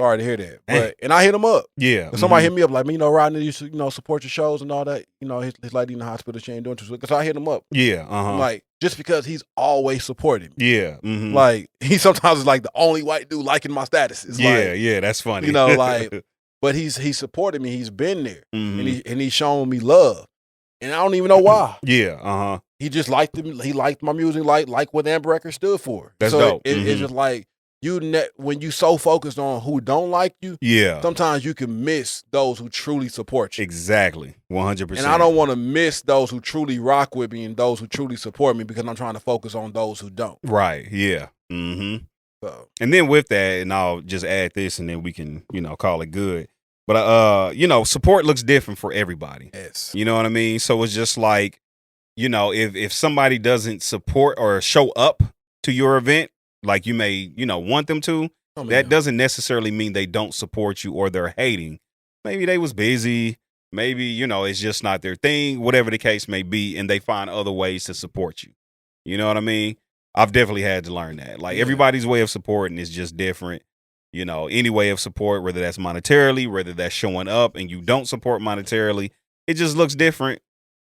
But and I hit him up. Yeah. Somebody hit me up like, man, Rodney, you should, support your shows and all that. His lady in the hospital, she ain't doing too good. So I hit him up. Yeah. Like, just because he's always supported me. Yeah. Like, he sometimes is like the only white dude liking my statuses. Yeah, that's funny. But he's supported me. He's been there. And he's shown me love. And I don't even know why. Yeah. He just liked him. He liked my music, like what Amber Records stood for. That's dope. It's just like when you so focused on who don't like you, sometimes you can miss those who truly support you. Exactly, 100%. And I don't want to miss those who truly rock with me and those who truly support me because I'm trying to focus on those who don't. Right. Yeah. So. And then with that, and I'll just add this, and then we can call it good. But support looks different for everybody. Yes. You know what I mean? So it's just like, if somebody doesn't support or show up to your event, like you may, want them to, that doesn't necessarily mean they don't support you or they're hating. Maybe they was busy. Maybe, it's just not their thing, whatever the case may be, and they find other ways to support you. You know what I mean? I've definitely had to learn that. Like, everybody's way of supporting is just different. Any way of support, whether that's monetarily, whether that's showing up and you don't support monetarily, it just looks different.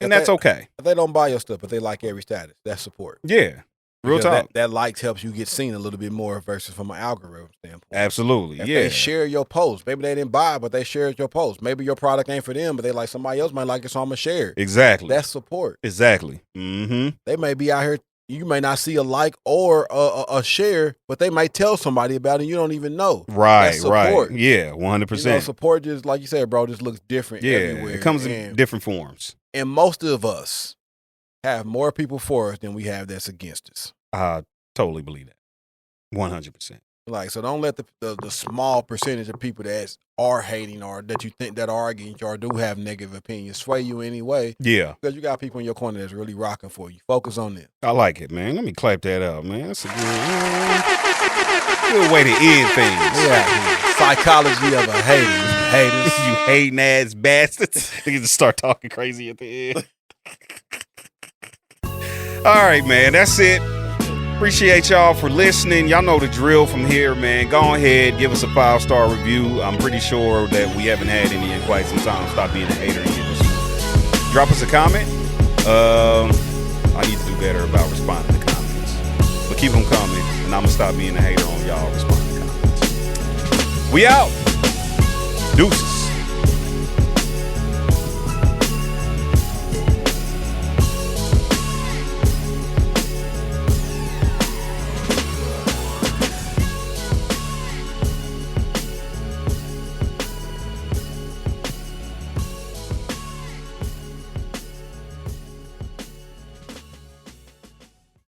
And that's okay. If they don't buy your stuff, but they like every status, that's support. Yeah. Real talk. That likes helps you get seen a little bit more versus from an algorithm standpoint. Absolutely. If they share your post, maybe they didn't buy it, but they shared your post. Maybe your product ain't for them, but they like somebody else might like it, so I'm going to share it. Exactly. That's support. Exactly. They may be out here. You may not see a like or a share, but they might tell somebody about it and you don't even know. Right, right. Yeah, 100%. Support just, like you said, bro, just looks different everywhere. It comes in different forms. And most of us have more people for us than we have that's against us. I totally believe that. 100%. Like, so don't let the small percentage of people that are hating or that you think that are against you or do have negative opinions sway you anyway. Yeah. Because you got people in your corner that's really rocking for you. Focus on them. I like it, man. Let me clap that up, man. That's a good way to end things. Yeah. Psychology of a haters. You hating ass bastards. You just start talking crazy at the end. All right, man. That's it. Appreciate y'all for listening. Y'all know the drill from here, man. Go ahead, give us a 5-star review. I'm pretty sure that we haven't had any in quite some time. Stop being a hater and give us. Drop us a comment. I need to do better about responding to comments. But keep them coming, and I'm going to stop being a hater on y'all responding to comments. We out. Deuces.